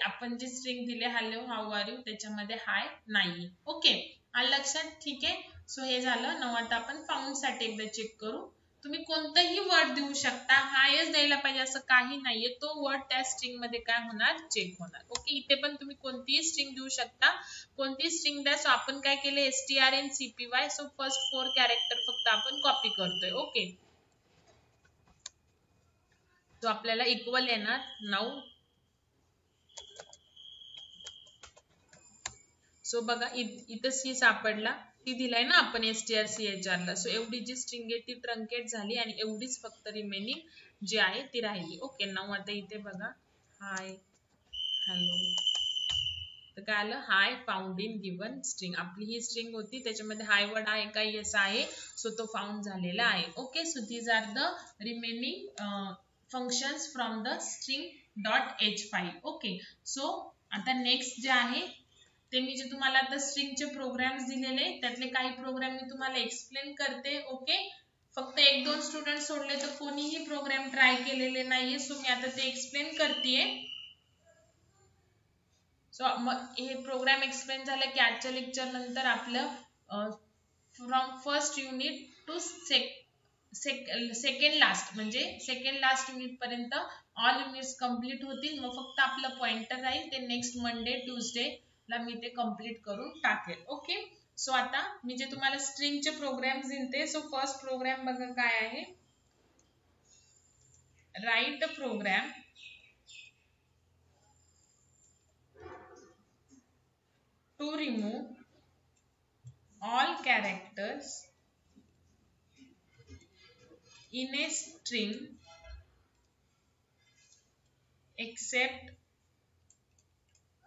आपण जी स्ट्रिंग दिली हॅलो हाऊ आर यू त्याच्यामध्ये हाय नाही. ओके, आलं लक्षात? ठीक आहे. सो हे झालं. नाउ आता आपण फाउंड साठी एकदा चेक करू. तुम्ही कोणतंही वर्ड देऊ शकता, हायच द्यायला पाहिजे असं काही नाहीये. तो वर्ड त्या स्ट्रिंग मध्ये काय होणार, चेक होणार. ओके, इथे पण तुम्ही कोणतीही स्ट्रिंग देऊ शकता, कोणतीही स्ट्रिंग द्या. सो आपण काय केले, strncpy. सो फर्स्ट 4 कॅरेक्टर फक्त आपण कॉपी करतोय. ओके, तो आपल्याला इक्वल येणार. नाउ सो बघा इथं सी सापडला, ती दिलाय ना आपण strchr ला. सो एवढी जी स्ट्रिंग आहे ती ट्रंकेट झाली आणि एवढीच फक्त रिमेनिंग जी आहे ती राहिली. ओके. नाउ आता इथे बघा हाय हॅलो तर काय आलं, हाय फाउंड इन गिवन स्ट्रिंग. आपली ही स्ट्रिंग होती, त्याच्यामध्ये हाय वर्ड आहे का, येस आहे. सो तो फाउंड झालेला आहे. Okay. So these are the remaining functions from the string dot h file. Okay. So आता नेक्स्ट जे आहे ते मी जे तुम्हाला आता स्ट्रिंगचे प्रोग्राम्स दिलेले त्यातले काही प्रोग्राम मी तुम्हाला एक्सप्लेन करते. ओके. फक्त 1-2 स्टुडंट सोडले तर कोणीही प्रोग्राम ट्राय केलेले नाहीये. सो मी आता ते एक्सप्लेन करतेय. सो मग हे प्रोग्राम एक्सप्लेन झालं की आजच्या लेक्चर नंतर आपलं from first unit to second last म्हणजे सेकंड लास्ट युनिट पर्यंत ऑल युनिट्स कंप्लीट होतील. मग फक्त आपलं पॉइंटर राहील, ते नेक्स्ट मंडे ट्यूसडे ला मी ते कंप्लीट करून टाकेल. ओके. सो आता मी जे तुम्हाला स्ट्रिंगचे प्रोग्राम दिलते, सो फर्स्ट प्रोग्राम बघा काय आहे, write program to remove all characters in a string except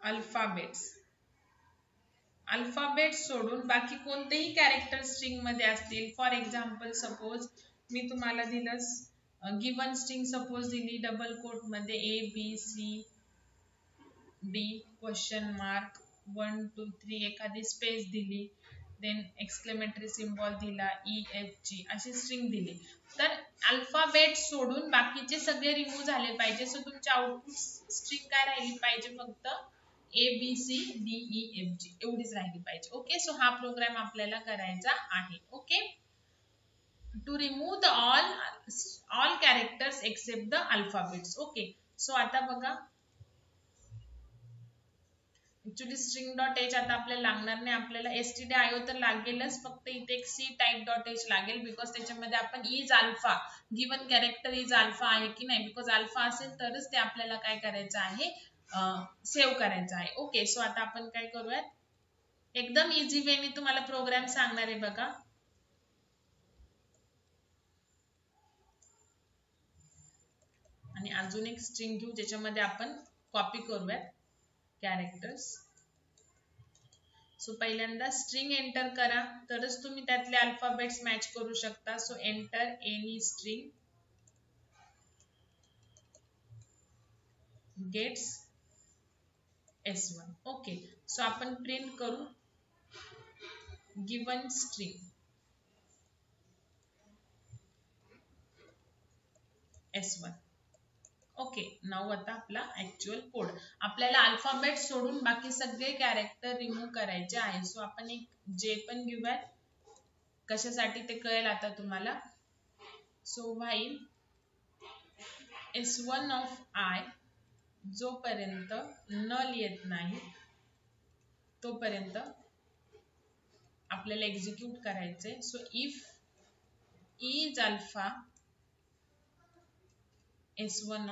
alphabets. Alphabet सोडून बाकी कोणतेही कॅरेक्टर स्ट्रिंग मध्ये असतील. फॉर एक्झाम्पल सपोज मी तुम्हाला दिलं गिवन स्ट्रिंग सपोज दिली डबल कोट मध्ये ABCD क्वेश्चन मार्क 1 2 3 एखादी स्पेस दिली, देन एक्सक्लेमेटरी सिम्बॉल दिला, EFG अशी स्ट्रिंग दिली. तर अल्फाबेट सोडून बाकीचे सगळे रिमूव्ह झाले पाहिजे. सो तुमची आउटपुट स्ट्रिंग काय राहिली पाहिजे, फक्त ABCDEFG एवढीच राहिली पाहिजे. ओके, सो हा प्रोग्राम आपल्याला करायचा आहे. Okay, to remove the all characters except the alphabets. Okay, so आता बघा, ऍक्च्युली स्ट्रिंग डॉट एच आता आपल्याला लागणार नाही, आपल्याला stdio तर लागेलच, फक्त इथे एक सी टाईप डॉट एच लागेल, बिकॉज त्याच्यामध्ये आपण is alpha, given character is alpha आहे की नाही, बिकॉज अल्फा असेल तरच ते आपल्याला काय करायचं आहे, सेव्ह करायचं आहे. ओके, सो आता आपण काय करूयात, एकदम इझी वे मी तुम्हाला प्रोग्राम सांगणार आहे बघा. आणि अजून एक स्ट्रिंग घेऊ ज्याच्यामध्ये आपण कॉपी करूयात कॅरेक्टर्स. सो पहिल्यांदा स्ट्रिंग एंटर करा, तरच तुम्ही त्यातले अल्फाबेट्स मॅच करू शकता. So enter any string gets S1. Okay, so आपण प्रिंट करू given string S1. Okay, now आता आपला ऍक्च्युअल कोड. आपल्याला अल्फाबेट सोडून बाकी सगळे कॅरेक्टर रिमूव्ह करायचे आहे. सो आपण एक जे पण घेऊयात, कशासाठी ते कळेल आता तुम्हाला. So while S1 of I जोपर्यंत नल येत नाही तोपर्यंत आपल्याला एक्झिक्यूट करायचंय. So if is alpha S1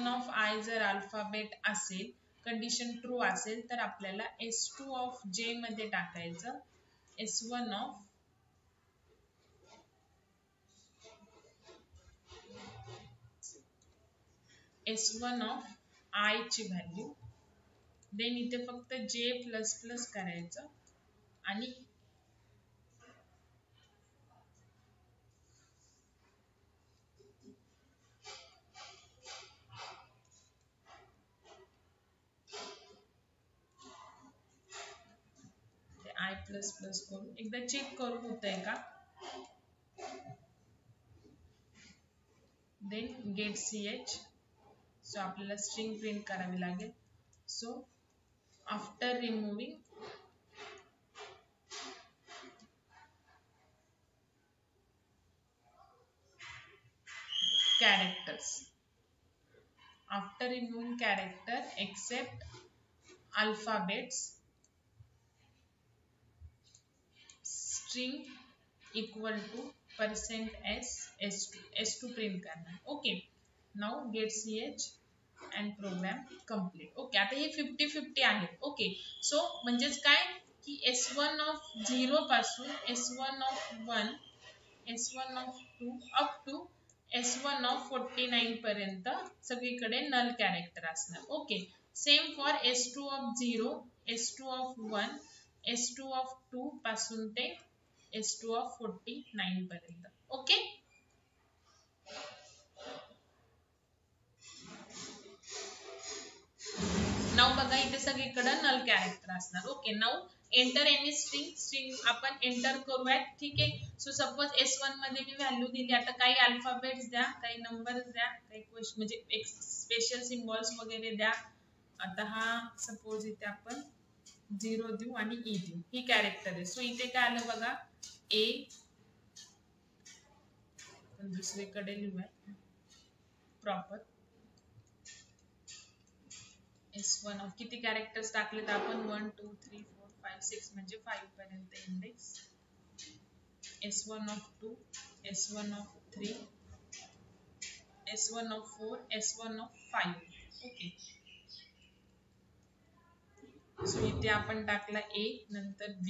of I जर अल्फाबेट असेल, कंडिशन ट्रू असेल, तर आपल्याला S2 ऑफ J मध्ये टाकायचं S1 ऑफ I ची व्हॅल्यू, देन इथे फक्त J++ करायचं आणि I++ करू, एकदा चेक करू होतंय का. Then get CH. सो आपल्याला स्ट्रिंग प्रिंट करावी लागेल. So after removing characters, after removing character except alphabets, string equal to %s2 print करणार. Okay, now get CH and program complete. ओके, आता हे 50-50 आहे. ओके, सो म्हणजेच काय की S1 ऑफ 0 पासून S1 of 1, S1 of 2 up to S1 of 49 पर्यंत सगळीकडे नल कॅरेक्टर असणार. Okay, same for S2 of 0, S2 of 1, S2 of 2 पासून ते S2 ऑफ 49 पर्यंत. ओके, नाव बघा इथे सगळीकडे नल कॅरेक्टर असणार. ओके, नाव एंटर एनी स्ट्रिंग आपण एंटर करूयात. ठीक आहे, सो सपोज S1 मध्ये मी व्हॅल्यू दिली, आता काही अल्फाबेट्स द्या, काही नंबर्स द्या, काही क्वेश्चन म्हणजे एक स्पेशल सिम्बॉल्स वगैरे द्या. आता हा सपोज इथे आपण 0 देऊ आणि E देऊ, ही कॅरेक्टर आहे. सो इथे काय आलं बघा, A, दुसरीकडे लिहूया प्रॉपर S1 ऑफ किती कॅरेक्टर्स टाकलेत आपण, 1 2 3 4 5 6 म्हणजे 5 पर्यंत index. S1 of 2, S1 of 3, S1 of 4, S1 of 5. Okay, so इथे आपण टाकला A, नंतर B,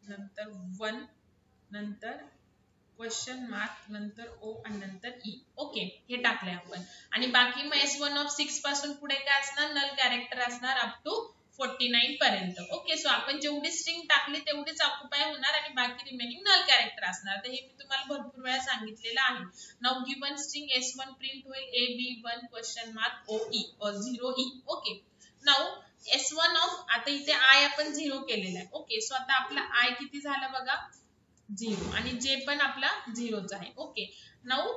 नंतर 1, नंतर क्वेश्चन मार्क, नंतर O आणि नंतर E. ओके, हे टाकले आपण. आणि बाकी मग S1 ऑफ 6 पासून पुढे काय असणार, नल कॅरेक्टर असणार अप टू 49 पर्यंत. ओके, सो आपण जेवढी स्ट्रिंग टाकली तेवढीच ऑक्युपाय होणार आणि बाकी रिमेनिंग नल कॅरेक्टर असणार. तर हे मी तुम्हाला भरपूर वेळा सांगितलेलं आहे. Now given string S1 print होईल A B 1 question mark O E or 0 E. Okay, now S1 of, आता इथे आय आपण 0 केलेला आहे. ओके, सो आता आपला आय किती झालं बघा, 0, आणि जे पण आपला 0च आहे. Okay, now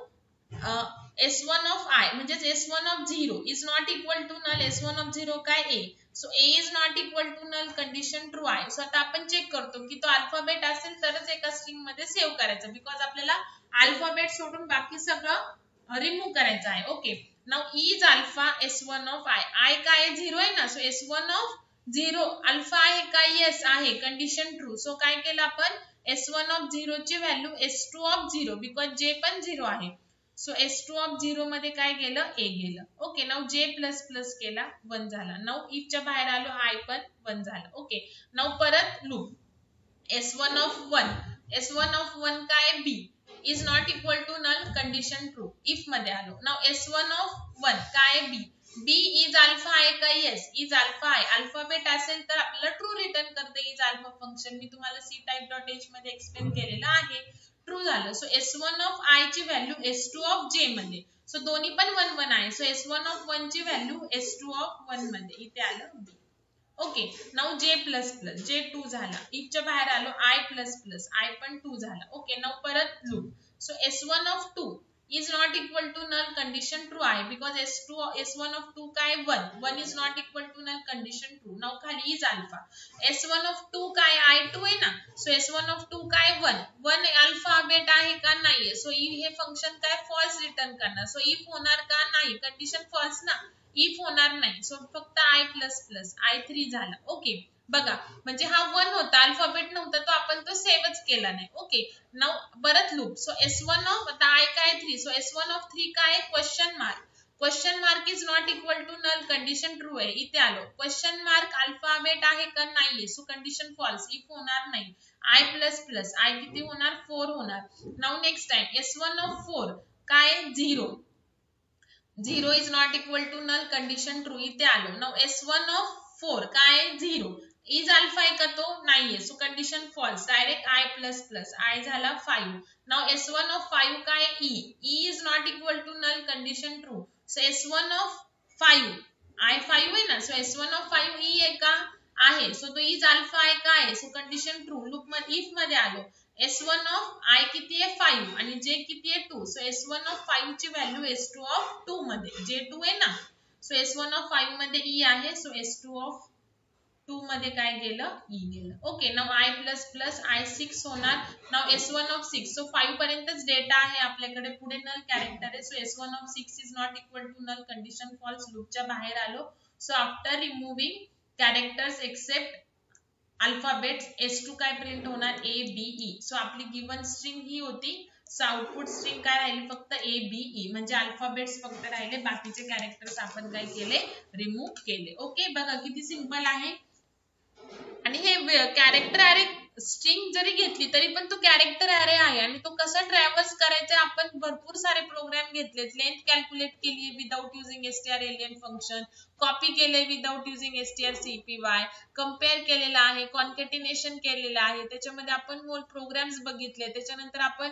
S1 of I म्हणजेच S1 of 0 is not equal to null. S1 of 0 काय A, so A is not equal to null, condition true आहे. सो आता आपण चेक करतो की तो अल्फाबेट असेल तरच एका स्ट्रिंग मध्ये सेव्ह करायचं, बिकॉज आपल्याला अल्फाबेट सोडून बाकी सगळं रिमूव्ह करायचं आहे. Okay, now is alpha S1 of I, I काय 0 आहे ना, सो S1 ऑफ 0 अल्फा आहे का, येस आहे, कंडिशन ट्रू. सो काय केलं आपण, S1 ऑफ 0 ची व्हॅल्यू S2 ऑफ 0, बिकॉज जे पण 0 आहे. सो S2 ऑफ 0 मध्ये काय गेलं, A गेलं. Okay, now J plus plus केला, 1 झाला. नाउ इफ च्या बाहेर आलो, I पण 1 झाला. ओके, नाउ परत loop, S1 of 1, S1 of 1 काय B is not equal to null, condition true. If मध्ये आलो, नाउ S1 ऑफ 1 काय B, B इज अल्फा आहे का, येस इज अल्फा आहे. अल्फाबेट असेल तर आपल्याला ट्रू रिटर्न करते इज अल्फा फंक्शन. मी तुम्हाला सी टाइप डॉट एच मध्ये एक्सप्लेन केलेलं आहे. ट्रू झालं. सो S1 ऑफ I ची व्हॅल्यू S2 ऑफ J मध्ये, सो दोन्ही पण 1 1 आहे. सो S1 ऑफ 1 ची व्हॅल्यू S2 ऑफ 1 मध्ये, इथे आलं B. Okay, now J plus plus, J2 झाला. इफ च्या बाहेर आलो, I प्लस प्लस, I पण 2 झाला. ओके, नाउ परत loop. So S1 of 2 is not equal to null, condition true आहे, बिकॉज S1 ऑफ 2 काय 1, 1 is not equal to null, condition true. Now खाली इज अल्फा. S1 ऑफ 2 काय I2 आहे ना, so S1 of 2 काय 1, 1 alphabet आहे का, नाहीये. सो हे फंक्शन काय फॉल्स रिटर्न करणार. सो इफ होणार का, नाही, कंडिशन फॉल्स ना, इफ होणार नाही. सो फक्त I प्लस प्लस, I3 झाला. ओके, बघा, म्हणजे हा 1 होता, अल्फाबेट नव्हता, तो आपण तो सेव्हच केला नाही. ओके, नाउ परत लूप. सो S1 ऑफ, आता I काय 3, सो S1 ऑफ 3 काय, question mark. Question mark is not equal to null, condition true आहे. इथे आलो, क्वेश्चन मार्क अल्फाबेट आहे का, नाहीये, सो कंडिशन फॉल्स, इफ होणार नाही. I प्लस प्लस, I किती होणार, 4 होणार. Now next time S1 of 4 काय 0, 0 is not equal to null, condition true. इथे आलो, नाउ S1 ऑफ 4 काय 0, इज अल्फा आहे का, तो नाहीये, so condition false. Direct I plus plus, I झाला 5. नाउ S1 ऑफ 5 काय E, E is not equal to null, condition true. So S1 of 5, I 5 आहे ना, सो S1 ऑफ 5 E आहे का, आहे, सो तो इज अल्फा आहे का, आहे, सो कंडिशन ट्रू. लूप मध्ये इफ मध्ये आलो, S1 ऑफ I किती आहे 5 आणि J किती आहे 2, सो S1 ऑफ 5 ची व्हॅल्यू S2 ऑफ 2 मध्ये, J2 आहे ना, सो S1 ऑफ 5 मध्ये E आहे, सो S2 ऑफ 2 मध्ये काय गेलं, E गेलं. Okay, now I plus plus, I6 होणार. नाउ S1 ऑफ 6, सो 5 पर्यंतच डेटा आहे आपल्याकडे, पुढे नल कॅरेक्टर आहे. So S1 of 6 is not equal to null, condition false. लूपच्या बाहेर आलो. So after removing characters except alphabets, S2 काय प्रिंट होणार, A B E. सो आपली गिवन स्ट्रिंग ही होती. सो आउटपुट स्ट्रिंग काय राहिली, फक्त A B E, म्हणजे अल्फाबेट्स फक्त राहिले, बाकीचे कॅरेक्टर्स आपण काय केले, रिमूव्ह केले. ओके, बघा किती सिंपल आहे. आणि हे कॅरेक्टर अरे स्ट्रिंग जरी घेतली तरी पण तो कॅरेक्टर अरे आहे, आणि तो कसा ट्रॅव्हल्स करायचा, आपण भरपूर सारे प्रोग्राम घेतलेत. लेंथ कॅल्क्युलेट केली without using str function, copy केले विदाउट युजिंग strcpy, कम्पेअर केलेला आहे, कॉन्केटिनेशन केलेलं आहे, त्याच्यामध्ये आपण मोल प्रोग्राम्स बघितले. त्याच्यानंतर आपण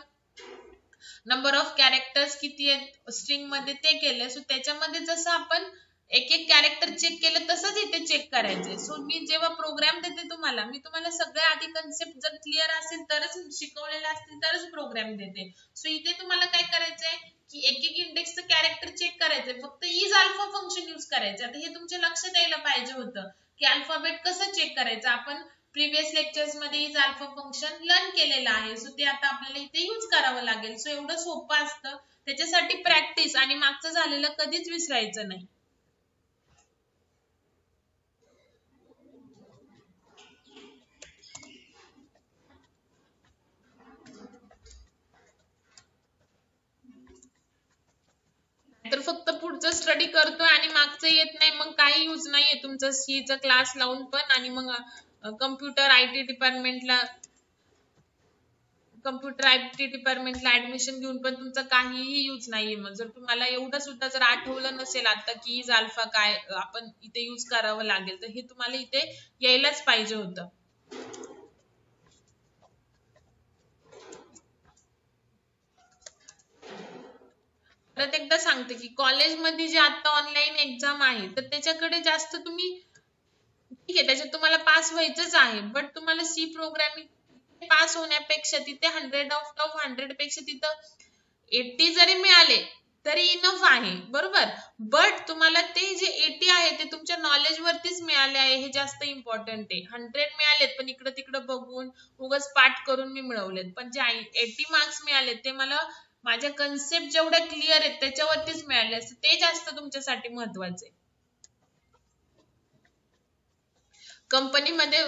नंबर ऑफ कॅरेक्टर्स किती आहेत स्ट्रिंग मध्ये ते केले. सो त्याच्यामध्ये जसं आपण एक एक कॅरेक्टर चेक केलं तसंच इथे चेक करायचंय. सो मी जेव्हा प्रोग्राम देते तुम्हाला, मी तुम्हाला सगळ्या आधी कन्सेप्ट जर क्लिअर असेल तरच, शिकवलेले असतील तरच प्रोग्राम देते. सो इथे तुम्हाला काय करायचंय की एक एक इंडेक्सचं कॅरेक्टर चेक करायचंय, फक्त इज अल्फा फंक्शन यूज करायचं. आता हे तुमच्या लक्षात यायला पाहिजे होतं की अल्फाबेट कसं चेक करायचं. आपण प्रिव्हियस लेक्चर्स मध्ये इज अल्फा फंक्शन लर्न केलेलं आहे. सो ते आता आपल्याला इथे यूज करावं लागेल. सो एवढं सोपं असतं, त्याच्यासाठी प्रॅक्टिस आणि मागचं झालेलं कधीच विसरायचं नाही. तर फक्त पुढचं स्टडी करतोय आणि मागचं येत नाही, मग काही यूज नाहीये तुमचं सीचा क्लास लावून पण, आणि मग कम्प्युटर आयटी डिपार्टमेंटला ऍडमिशन घेऊन पण तुमचं काहीही यूज नाहीये. मग जर तुम्हाला एवढं सुद्धा जर आठवलं नसेल आता की इज अल्फा काय आपण इथे यूज करावं लागेल, तर हे तुम्हाला इथे यायलाच पाहिजे होतं. परत एकदा सांगते की कॉलेजमध्ये जे आता ऑनलाईन एक्झाम आहे तर त्याच्याकडे जास्त तुम्ही, ठीक आहे त्याच्यात तुम्हाला पास व्हायचंच आहे, बट तुम्हाला सी प्रोग्रामिंग पास होण्यापेक्षा तिथे 100 पेक्षा तिथं 80 जरी मिळाले तरी इनफ आहे, बरोबर. बट तुम्हाला ते जे 80 आहे ते तुमच्या नॉलेज वरतीच मिळाले आहे, हे जास्त इम्पॉर्टंट आहे. 100 मिळालेत पण इकडं तिकडं बघून उगाच पाठ करून मी मिळवलेत, पण जे 80 मार्क्स मिळालेत ते मला माझ्या कन्सेप्ट जेवढ्या क्लिअर आहेत त्याच्यावरतीच मिळाले असते, ते जास्त तुमच्यासाठी महत्वाचे. कंपनीमध्ये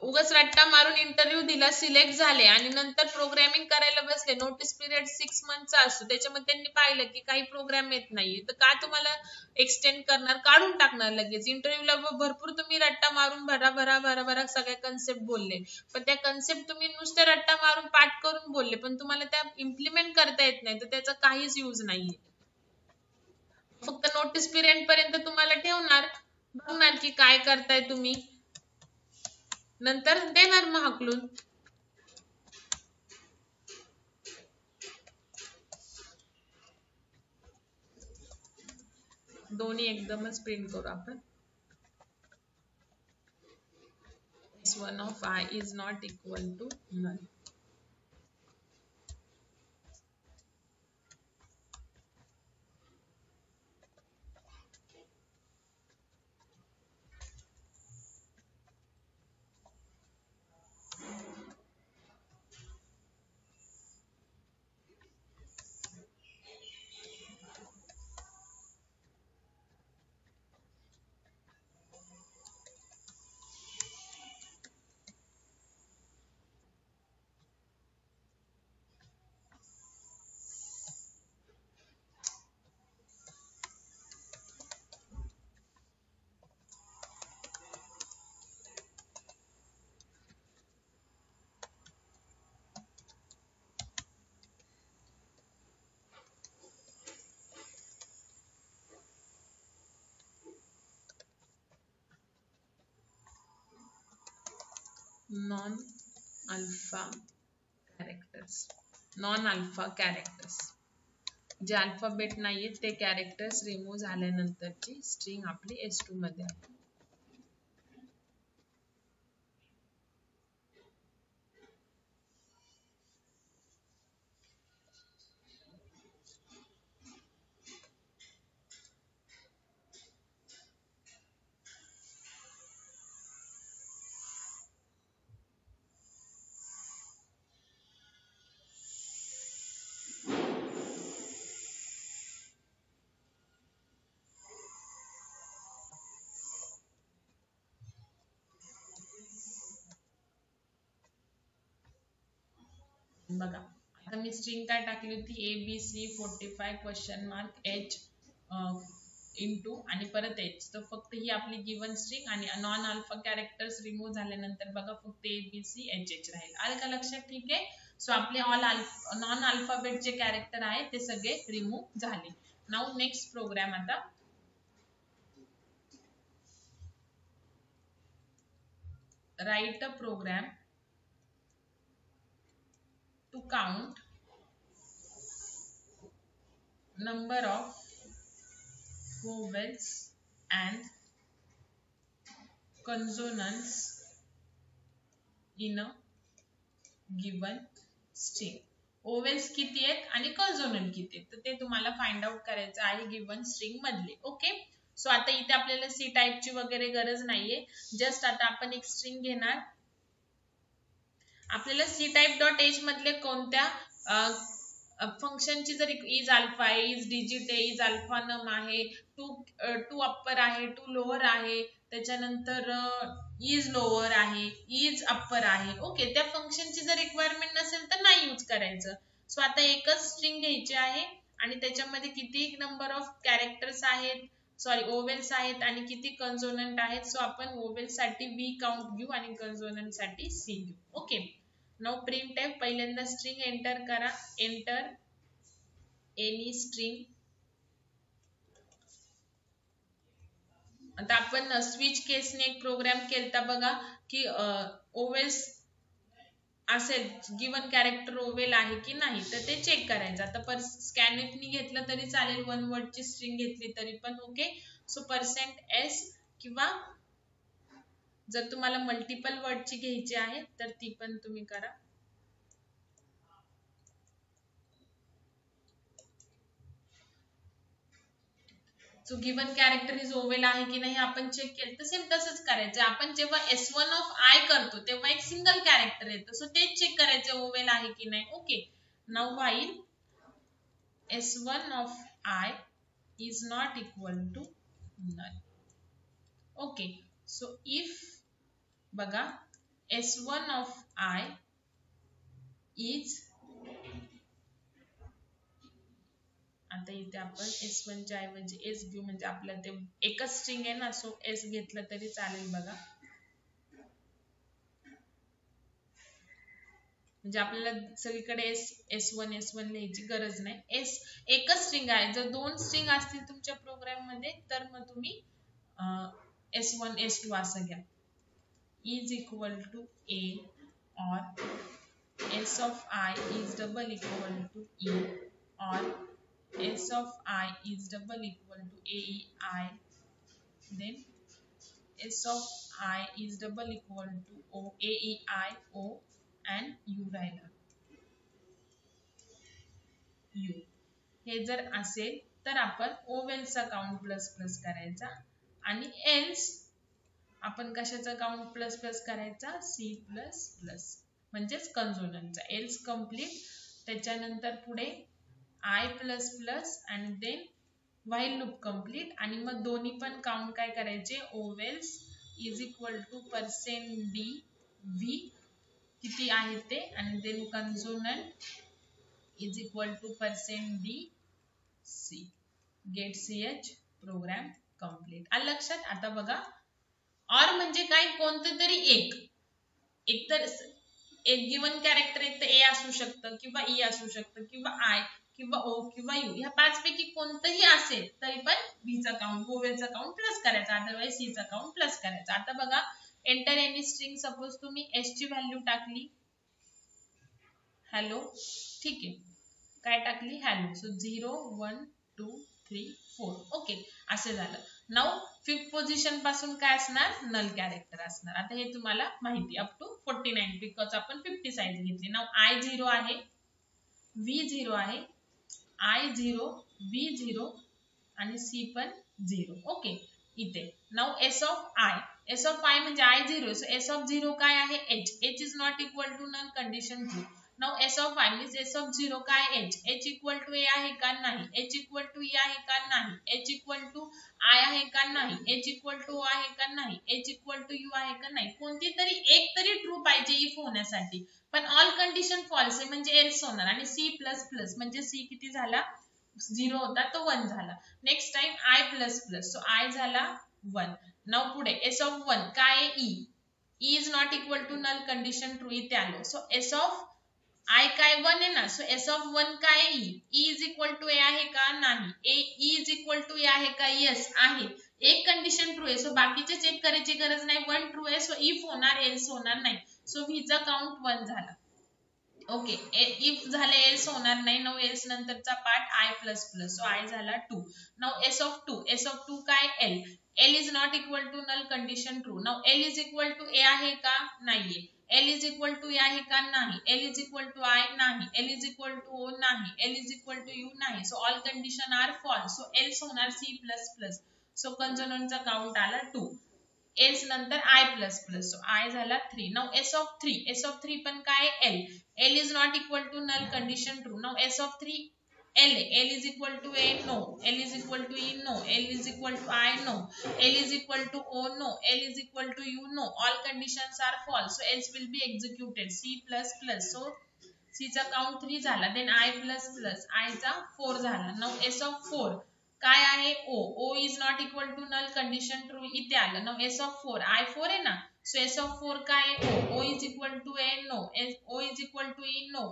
उगाच रट्टा मारून इंटरव्ह्यू दिला, सिलेक्ट झाले आणि नंतर प्रोग्रामिंग करायला बसले, नोटीस पिरियड 6 मंथचा असतो, त्याच्यामध्ये त्यांनी पाहिलं की काही प्रोग्राम येत नाहीये तर का तुम्हाला एक्सटेंड करणार, काढून टाकणार लगेच. इंटरव्ह्यूला भरपूर तुम्ही रट्टा मारून भरा भरा भरा भरा सगळ्या कन्सेप्ट बोलले, पण त्या कन्सेप्ट तुम्ही नुसते रट्टा मारून पाठ करून बोलले पण तुम्हाला त्या इम्प्लिमेंट करता येत नाही तर त्याचा काहीच यूज नाहीये. फक्त नोटीस पिरियड पर्यंत तुम्हाला ठेवणार, बघणार की काय करताय तुम्ही, नंतर देणार मग हाकलून. दोन्ही एकदमच प्रिंट करू आपण. S1 of I is not equal to null. Non-alpha characters. Non-alpha characters. जे अल्फाबेट नाहीये ते कॅरेक्टर्स रिमूव्ह झाल्यानंतरची स्ट्रिंग आपली S2 मध्ये आहे. बघा आता मी स्ट्रिंग काय टाकली होती, ABC 45 question mark H into आणि परत H, तर फक्त ही आपली गिवन स्ट्रिंग आणि नॉन अल्फा कॅरेक्टर्स रिमूव्ह झाल्यानंतर बघा फक्त ABCHH राहील. आलं का लक्षात? ठीक आहे. सो आपले ऑल नॉन अल्फाबेट जे कॅरेक्टर आहे ते सगळे रिमूव्ह झाले. नाऊ नेक्स्ट प्रोग्राम आता, write a program to count number of vowels and consonants in a given string. Vowels किती आहेत आणि कॉन्सोनंट किती आहेत तर ते तुम्हाला फाइंड आउट करायचं आहे गिवन स्ट्रिंग मधले. ओके. सो आता इथे आपल्याला सी टाईपची वगैरे गरज नाहीये, जस्ट आता आपण एक स्ट्रिंग घेणार. आपल्याला सी टाईप डॉट एच मधले कोणत्या फंक्शनची जर इज अल्फा आहे, इज डिजिट आहे, इज अल्फा नम आहे, टू अप्पर आहे, टू लोअर आहे, त्याच्यानंतर इज लोअर आहे, इज अप्पर आहे. ओके. त्या फंक्शनची जर रिक्वायरमेंट नसेल तर नाही यूज करायचं. सो आता एकच स्ट्रिंग घ्यायची आहे आणि त्याच्यामध्ये किती नंबर ऑफ कॅरेक्टर्स आहेत, सॉरी ओवेल्स आहेत आणि किती कन्सोनंट आहेत. सो आपण ओवेल साठी वी काउंट घेऊ आणि कन्सोनंट साठी सी घेऊ. ओके. नाउ प्रिंट आहे, पहिल्यांदा स्ट्रिंग एंटर करा, एंटर एनी स्ट्रिंग. आता आपण स्विच केसने एक प्रोग्राम केलता बघा की ओवेल्स असेल गिवन कॅरेक्टर ओवेल आहे की नाही तर ते चेक करायचं. आता स्कॅनिफनी घेतलं तरी चालेल, 1 वर्डची स्ट्रिंग घेतली तरी पण ओके. सो %s किंवा जर तुम्हाला मल्टिपल वर्डची घ्यायची आहे तर ती पण तुम्ही करा. So given character is oval आहे की नाही आपण चेक केलं तर सेम तसंच करायचं. आपण जेव्हा S1 ऑफ I करतो तेव्हा एक सिंगल कॅरेक्टर येतं, सो तेच चेक करायचं ओवेल आहे की नाही. Okay, now while S1 of I is not equal to null. Okay, so if बघा S1 of I is, आता इथे आपण S1 च्या ऐवजी S घेऊ म्हणजे आपल्याला ते एकच स्ट्रिंग आहे ना, सो S घेतलं तरी चालेल. बघा म्हणजे आपल्याला सगळीकडे S1 लिहायची गरज नाही. एकच स्ट्रिंग आहे. जर 2 स्ट्रिंग असतील तुमच्या प्रोग्राम मध्ये तर मग तुम्ही S1 S2 असं घ्या. is equal to A or S of I is double equal to E or S of I is double equal to AEI, then S of I is double equal to O AEI O and U राहिला U. हे जर असेल तर आपण ओवेलचा count plus plus करायचा आणि else आपण कशाचा काउंट प्लस प्लस करायचा, C प्लस प्लस म्हणजेच कन्सोनंटचा. एल्स कम्प्लीट, त्याच्यानंतर पुढे I प्लस प्लस आणि देन व्हाईल लूप कम्प्लीट आणि मग दोन्ही पण काउंट काय करायचे, vowels is equal to %dv किती आहे ते आणि देन consonant is equal to %dc. Get ch program complete. आलं लक्षात. आता बघा ऑर म्हणजे काय, कोणतं तरी एक तर एक गिवन कॅरेक्टर एक तर ए असू शकतं किंवा ई असू शकतं किंवा आय किंवा ओ किंवा यू, ह्या 5 पैकी कोणतंही असेल तरी पण बीचा काउंट ओवेलचा काउंट प्लस करायचा, अदरवाइज सी चा काउंट प्लस करायचा. आता बघा एंटर एनी स्ट्रिंग, सपोज तुम्ही एस ची व्हॅल्यू टाकली हॅलो, ठीक आहे, काय टाकली हॅलो, सो 0 1 2 3 4 ओके असे झालं. नाउ 5th पोझिशन पासून काय असणार, नल कॅरेक्टर असणार. आता हे तुम्हाला माहिती अप टू 49 बिकॉज आपण 50 साईज घेतली. नाउ I 0 आहे, V 0 आहे, I 0 V 0 आणि C पण 0. ओके इथे. नाउ S of I म्हणजे I 0, सो S of 0 काय आहे H is not equal to null condition true. Now S of I means S of 0 काय H इक्वल टू A आहे का नाही, H इक्वल टू E आहे का नाही, H इक्वल टू I आहे का नाही, H इक्वल टू O आहे का नाही, H इक्वल टू U आहे का नाही. कोणती तरी एक तरी ट्रू पाहिजे इफ होण्यासाठी, पण ऑल कंडिशन फॉल्स आहे म्हणजे एल्स होणार. आणि C प्लस प्लस म्हणजे C किती झाला, 0 होता तो 1 झाला. Next time I plus plus, so I झाला 1. नाउ पुढे S of 1 काय E is not equal to null condition true, इथे आलो. सो S of I काय 1 आहे ना, सो S of 1 काय E is equal to A आहे का नाही, E is equal to A आहे का, येस आहे. एक कंडिशन ट्रू आहे, सो बाकीचे चेक करायची गरज नाही, 1 ट्रू आहे, सो इफ होणार एल्स होणार नाही. सो V चा काउंट 1 झाला. ओके, इफ झाले एल्स होणार नाही. नाउ एल्स नंतरचा part I plus plus, so I झाला 2. नाउ S of 2 काय L is not equal to null condition true. Now L is equal to A आहे का, नाहीये. L is equal to A आहे का, नाही. L is equal to I नाही. L is equal to O नाही. L is equal to U नाही. So all condition are false, so else होणार C प्लस प्लस. सो कन्सोनंटचा count आला 2. Else नंतर I plus plus, so I झाला 3. Now S of 3 पण काय L is not equal to null condition true. Now S of 3 L is equal to A, no. L is equal to E, no. L is equal to I, no. L is equal to O, no. L is equal to U, no. All conditions are false, so else will be executed. C plus plus, so C चा count 3 झाला. Then I plus plus, I चा 4 झाला. Now S of 4 काय आहे O is not equal to null condition true, इथे आलं. Now S of 4 I 4 आहे ना, so S of 4 काय O is equal to A, no. O is equal to E, no.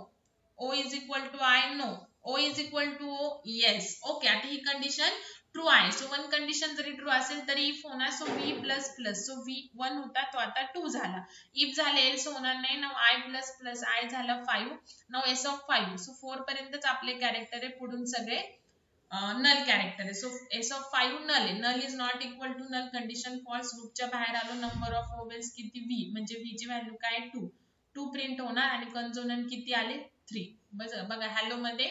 O is equal to I, no. O is equal to O, yes. Okay, आता ही condition true आहे. So one condition जरी true असेल तरी if होणार. So V plus plus, so V 1 होता तो आता 2 झाला. इफ झाले एल्स होणार नाही. नाव I प्लस प्लस I झाला 5. नाव S ऑफ 5. सो 4 पर्यंतच आपले कॅरेक्टर आहे, पुढून सगळे नल कॅरेक्टर आहे. सो S ऑफ 5 नल आहे. Null is not equal to null, condition false. लूपच्या बाहेर आलो. नंबर ऑफ ओवेल्स किती V, म्हणजे V ची व्हॅल्यू काय 2 प्रिंट होणार आणि कन्सोनंट किती आले 3. बघा हॅलो मध्ये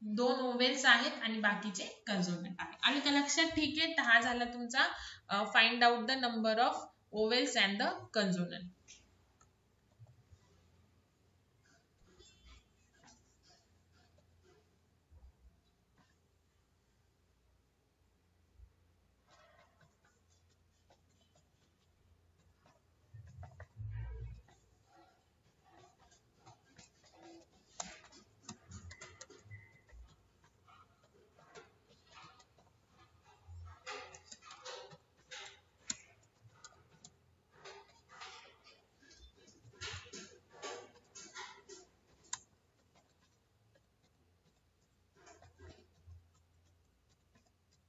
2 ओवेल्स आहेत आणि बाकीचे कन्सोनंट आहे. आले का लक्षात? ठीक आहे. तर हा झाला तुमचा find out the number of vowels and the consonant.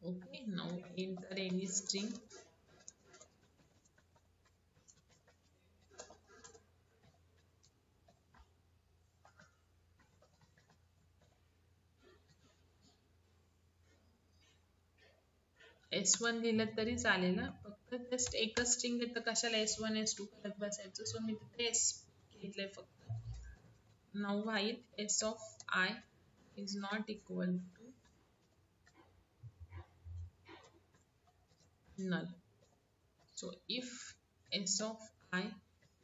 Okay, now enter any string. S1 लिहिलं तरी चालेल ना, फक्त जस्ट एकच स्ट्रिंग आहे तर कशाला S1 S2 करत बसायचं. सो मी तिथे S घेतलंय फक्त. नाव while S of I is not equal to null. So if S of I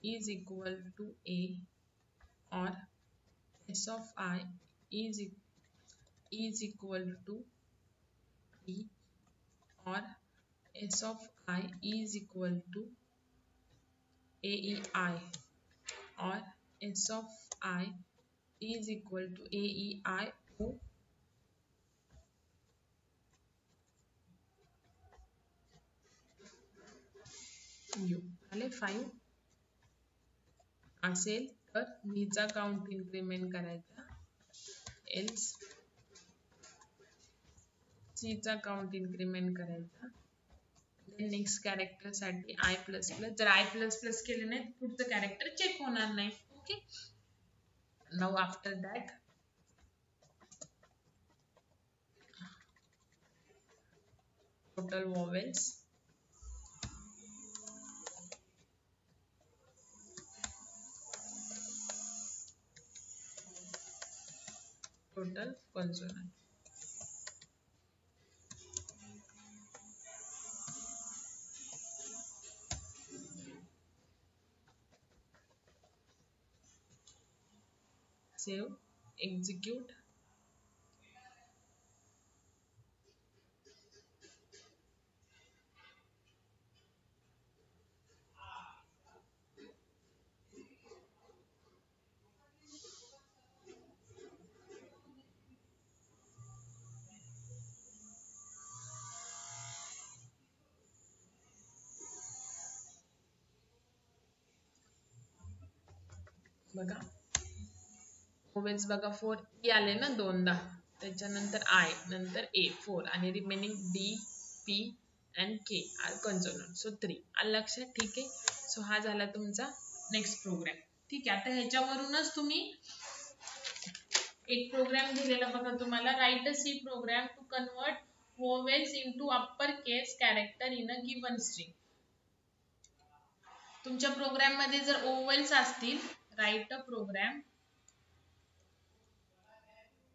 is equal to A or S of I is equal to B or S of I is equal to AEI or S of I is equal to AEI O U. आले 5 असेल तर V चा count increment करायचा, else C चा count increment करायचा. Next character साठी I plus plus, जर I plus plus केले नाही पुढचं कॅरेक्टर चेक होणार नाही. Okay, now after that total vowels, total consonant. Save, execute. बघा ओवेल्स बघा 4 E आले ना दोनदा, त्याच्यानंतर I, नंतर A 4 आणि remaining D, P and K are consonant. So 3 आलं लक्षात? ठीक आहे. सो हा झाला तुमचा नेक्स्ट प्रोग्राम. ठीक आहे, आता ह्याच्यावरूनच तुम्ही एक प्रोग्राम दिलेला बघा तुम्हाला, write a C program to convert vowels into upper case character in a given string. तुमच्या प्रोग्राम मध्ये जर ओवेल्स असतील, write a program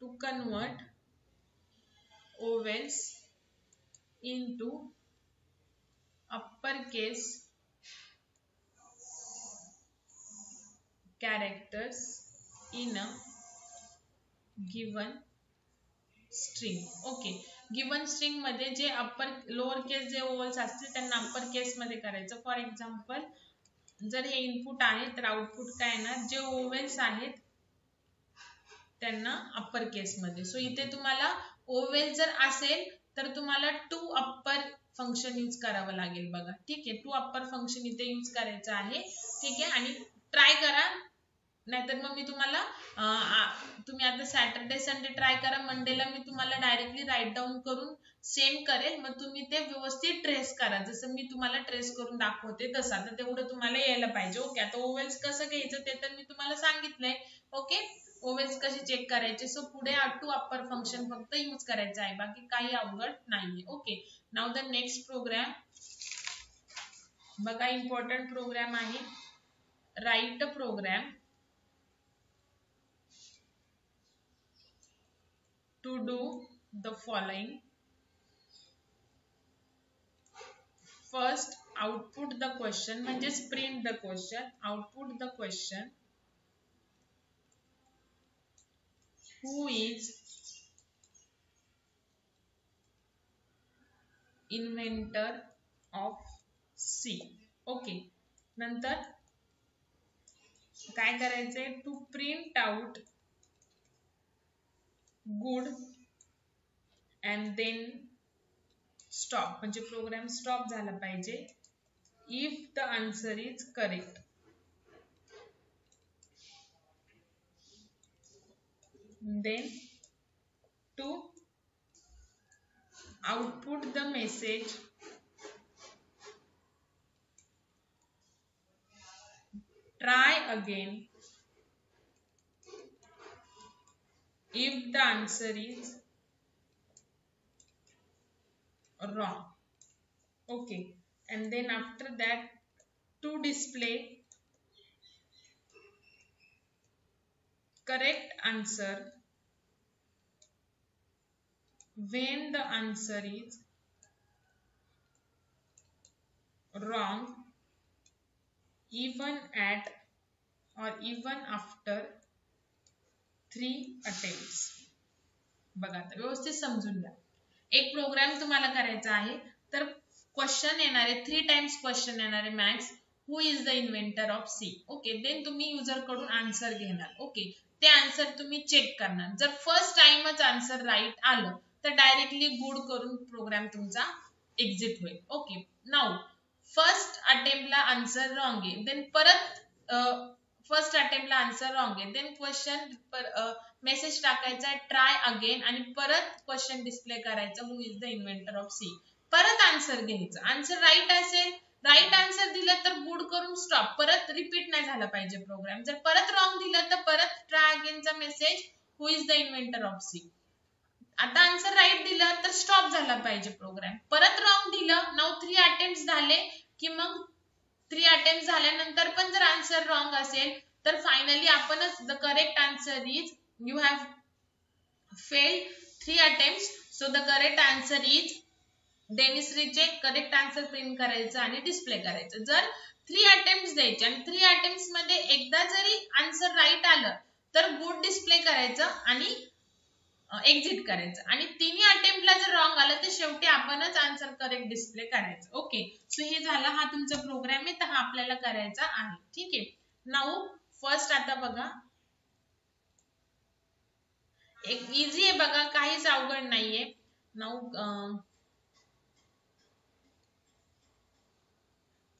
to convert vowels into upper case characters in a given string. Okay, given string मध्ये जे upper lower केस जे ओव्हल्स असतील त्यांना upper केस मध्ये करायचं. फॉर एक्झाम्पल जर हे इनपुट आहे तर आउटपुट काय येणार, जे ओव्हल्स आहेत त्यांना अप्पर केस मध्ये. सो इथे तुम्हाला ओव्हल जर असेल तर तुम्हाला टू अप्पर फंक्शन यूज करावं लागेल बघा. ठीक आहे, टू अप्पर फंक्शन इथे यूज करायचं आहे. ठीक आहे, आणि ट्राय करा नाहीतर मग मी तुम्हाला तुम्ही आता सॅटर्डे संडे ट्राय करा, मंडेला मी तुम्हाला डायरेक्टली राईट डाऊन करून सेंड करेल, मग तुम्ही ते व्यवस्थित ट्रेस करा, जसं मी तुम्हाला ट्रेस करून दाखवते तसं. आता तेवढं तुम्हाला यायला पाहिजे. ओके, आता ओवेल्स कसं घ्यायचं ते तर मी तुम्हाला सांगितलंय. ओके, ओवेल्स कसे चेक करायचे. सो पुढे टू अप्पर फंक्शन फक्त यूज करायचं आहे, बाकी काही अवघड नाहीये. Okay, now the next program बघा, इम्पॉर्टंट प्रोग्राम आहे. Write program to do the following. First, output the question, म्हणजेच print the question. Output the question. Who is inventor of C? Okay. नंतर काय करायचंय? To print out good and then stop, म्हणजे programme stop झाला पाहिजे if the answer is correct. Then to output the message try again if the answer is wrong. Okay, and then after that to display correct answer when the answer is wrong, even at or even after 3 attempts. बघा, आता व्यवस्थित समजून घ्या. एक programme तुम्हाला करायचा आहे, तर क्वेश्चन येणार आहे, 3 टाइम्स क्वेश्चन येणार आहे max. Who is the inventor of C? Okay, then तुम्ही युजर कडून आन्सर घेणार. ओके, ते आन्सर तुम्ही चेक करणार. जर फर्स्ट टाइमच आन्सर राईट आलं तर डायरेक्टली गुड करून प्रोग्राम तुमचा एक्झिट होईल. ओके, नाउ फर्स्ट अटेम्प्टला आन्सर रॉंग आहे, देन परत फर्स्ट अटेम्प्टला आन्सर रॉंग आहे, देन क्वेश्चन मेसेज टाकायचा आहे ट्राय अगेन आणि परत क्वेश्चन डिस्प्ले करायचं who is the inventor of C. परत आन्सर घ्यायचं. आन्सर राईट असेल, राईट आन्सर दिलं तर गुड करून स्टॉप, परत रिपीट नाही झाला पाहिजे प्रोग्राम. जर परत रॉंग दिलं तर परत ट्राय अगेनचा message who is the inventor of C. आता आन्सर राईट दिलं तर स्टॉप झाला पाहिजे प्रोग्राम. परत रॉंग दिलं, नाउ 3 अटेम्प्ट झाले की मग 3 अटेम्प्ट झाल्यानंतर पण जर आन्सर रॉंग असेल तर फायनली आपणच the correct answer is you have failed 3 attempts, so the correct answer is, then is recheck, correct answer print करायचं आणि डिस्प्ले करायचं. जर 3 attempts द्यायचे आणि 3 attempts मध्ये एकदा जरी आन्सर राईट आलं तर गुड डिस्प्ले करायचं आणि एक्झिट करायचं, आणि तिन्ही अटेम्प्टला जर रॉंग आलं तर शेवटी आपणच आन्सर करेक्ट डिस्प्ले करायचं. ओके, सो हे झाला, हा तुमचा प्रोग्राम आहे, तर हा आपल्याला करायचा आहे. ठीक आहे, नाउ फर्स्ट आता बघा, एक इझी आहे बघा, काहीच अवघड नाहीये. नाउ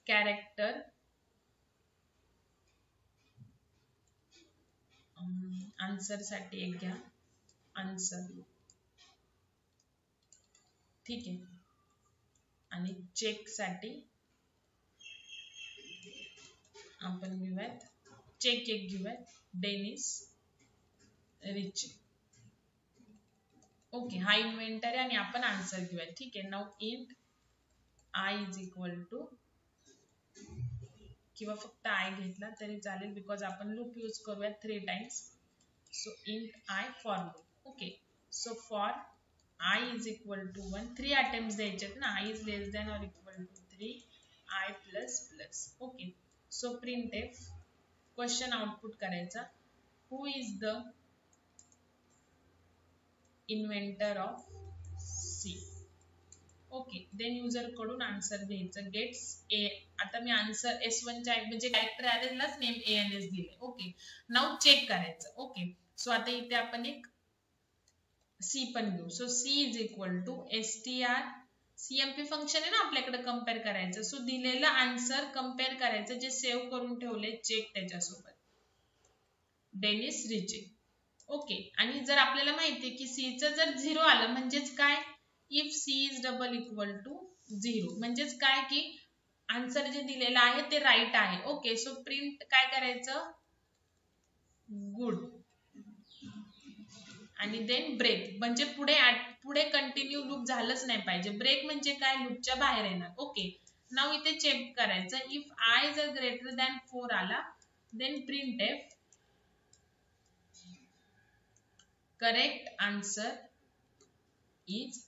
कॅरेक्टर आन्सर साठी एक घ्या, आन्सर. ठीक आहे, आणि चेक साठी आपण घेऊयात, चेक एक घेऊयात, डेनिस रिच. ओके, हा इन्व्हेंटर आहे आणि आपण आन्सर घेऊयात. ठीक आहे, now int i is equal to, किंवा फक्त आय घेतला तरी चालेल बिकॉज आपण लूप यूज करूयात 3 times. So int i for loop. Okay, so for i is equal to 1, 3 attempt द्यायचे ना, i is less than or equal to 3, i plus plus. Okay, so print f, question output करायचा, who is the inventor of C. Okay, then user कडून answer घ्यायचं, gets a. आता मी answer S1 च्या म्हणजे character ॲरेलाच name ANS दिले. Okay, now check करायचं. ओके, सो आता इथे आपण एक सी पण घेऊ. So C is equal to str, CMP function आहे ना आपल्याकडे कंपेअर करायचं. सो दिलेला आन्सर कंपेअर करायचं, जे सेव्ह करून ठेवले चेक त्याच्यासोबत. Denis Ritchie. ओके, आणि जर आपल्याला माहिती आहे की सी चं जर 0 आलं म्हणजेच काय, if c is double equal to 0 म्हणजेच काय की आन्सर जे दिलेलं आहे ते राईट आहे. ओके, सो प्रिंट काय करायचं, गुड, आणि देन ब्रेक, म्हणजे पुढे कंटिन्यू लूप झालंच नाही पाहिजे. ब्रेक म्हणजे काय, लूपच्या बाहेर येणार. ओके, नाव इथे चेक करायचं, इफ आय जर ग्रेटर दॅन 4 आला then print f correct answer is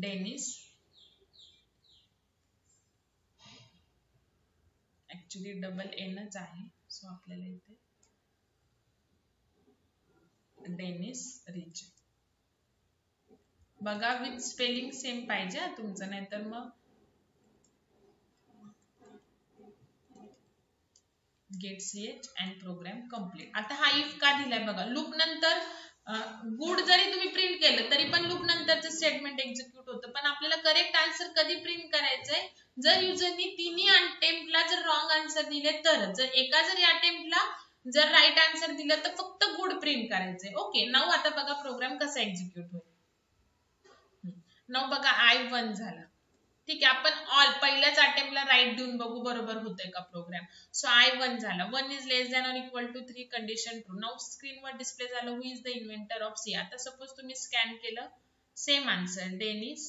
Dennis. Actually double एनच आहे, सो आपल्याला इथे डेनिस रिच. बघा विथ स्पेलिंग सेम पाहिजे तुमचं, नाहीतर मग get ch and program complete. आता हा इफ का दिलाय बघा, लूप नंतर गुड जरी तुम्ही प्रिंट केलं तरी पण लूप नंतरचं स्टेटमेंट एक्झिक्यूट होतं. पण आपल्याला करेक्ट आन्सर कधी प्रिंट करायचंय, जर युजरनी तिन्ही अटेम्प्टला जर रॉंग आन्सर दिले तर. जर एका जरी अटेम्प्टला जर राईट आन्सर दिलं तर फक्त गुड प्रिंट करायचंय. ओके, नाव आता बघा प्रोग्राम कसा एक्झिक्यूट होईल. नाव बघा I1 झाला, ठीक आहे. आपण ऑल पहिल्याच अटेम्प्टला राईट देऊन बघू बरोबर होतंय का प्रोग्राम. सो I1 झाला, 1 is less than or equal to 3 condition true. Now स्क्रीनवर डिस्प्ले झालं who is the inventor of C. आता सपोज तुम्ही स्कॅन केलं, same answer Dennis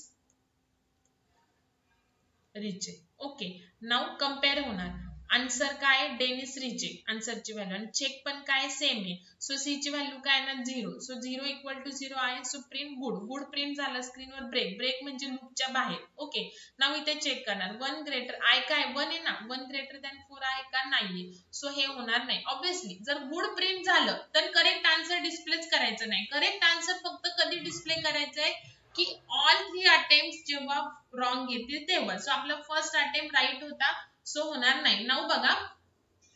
Ritchie. Okay, now compare होणार, आन्सर काय डेनिस रिचे आन्सरची value, आणि चेक पण काय सेम आहे. सो सी ची व्हॅल्यू काय ना 0, सो 0 इक्वल टू 0 आहे. So print good, good print झालं. स्क्रीनवर ब्रेक, ब्रेक म्हणजे लूपच्या बाहेर. ओके, नाव इथे चेक करणार, 1 ग्रेटर आय काय 1 आहे ना, 1 ग्रेटर दॅन 4 आहे का, नाहीये. सो हे होणार नाही. ऑब्विसली जर गुड प्रिंट झालं तर करेक्ट आन्सर डिस्प्लेच करायचं नाही. करेक्ट आन्सर फक्त कधी डिस्प्ले करायचंय की ऑल 3 अटेम्प्ट जेव्हा रॉंग येतील तेव्हा. सो आपला फर्स्ट अटेम्प्ट राईट होता, सो होणार नाही. नाव बघा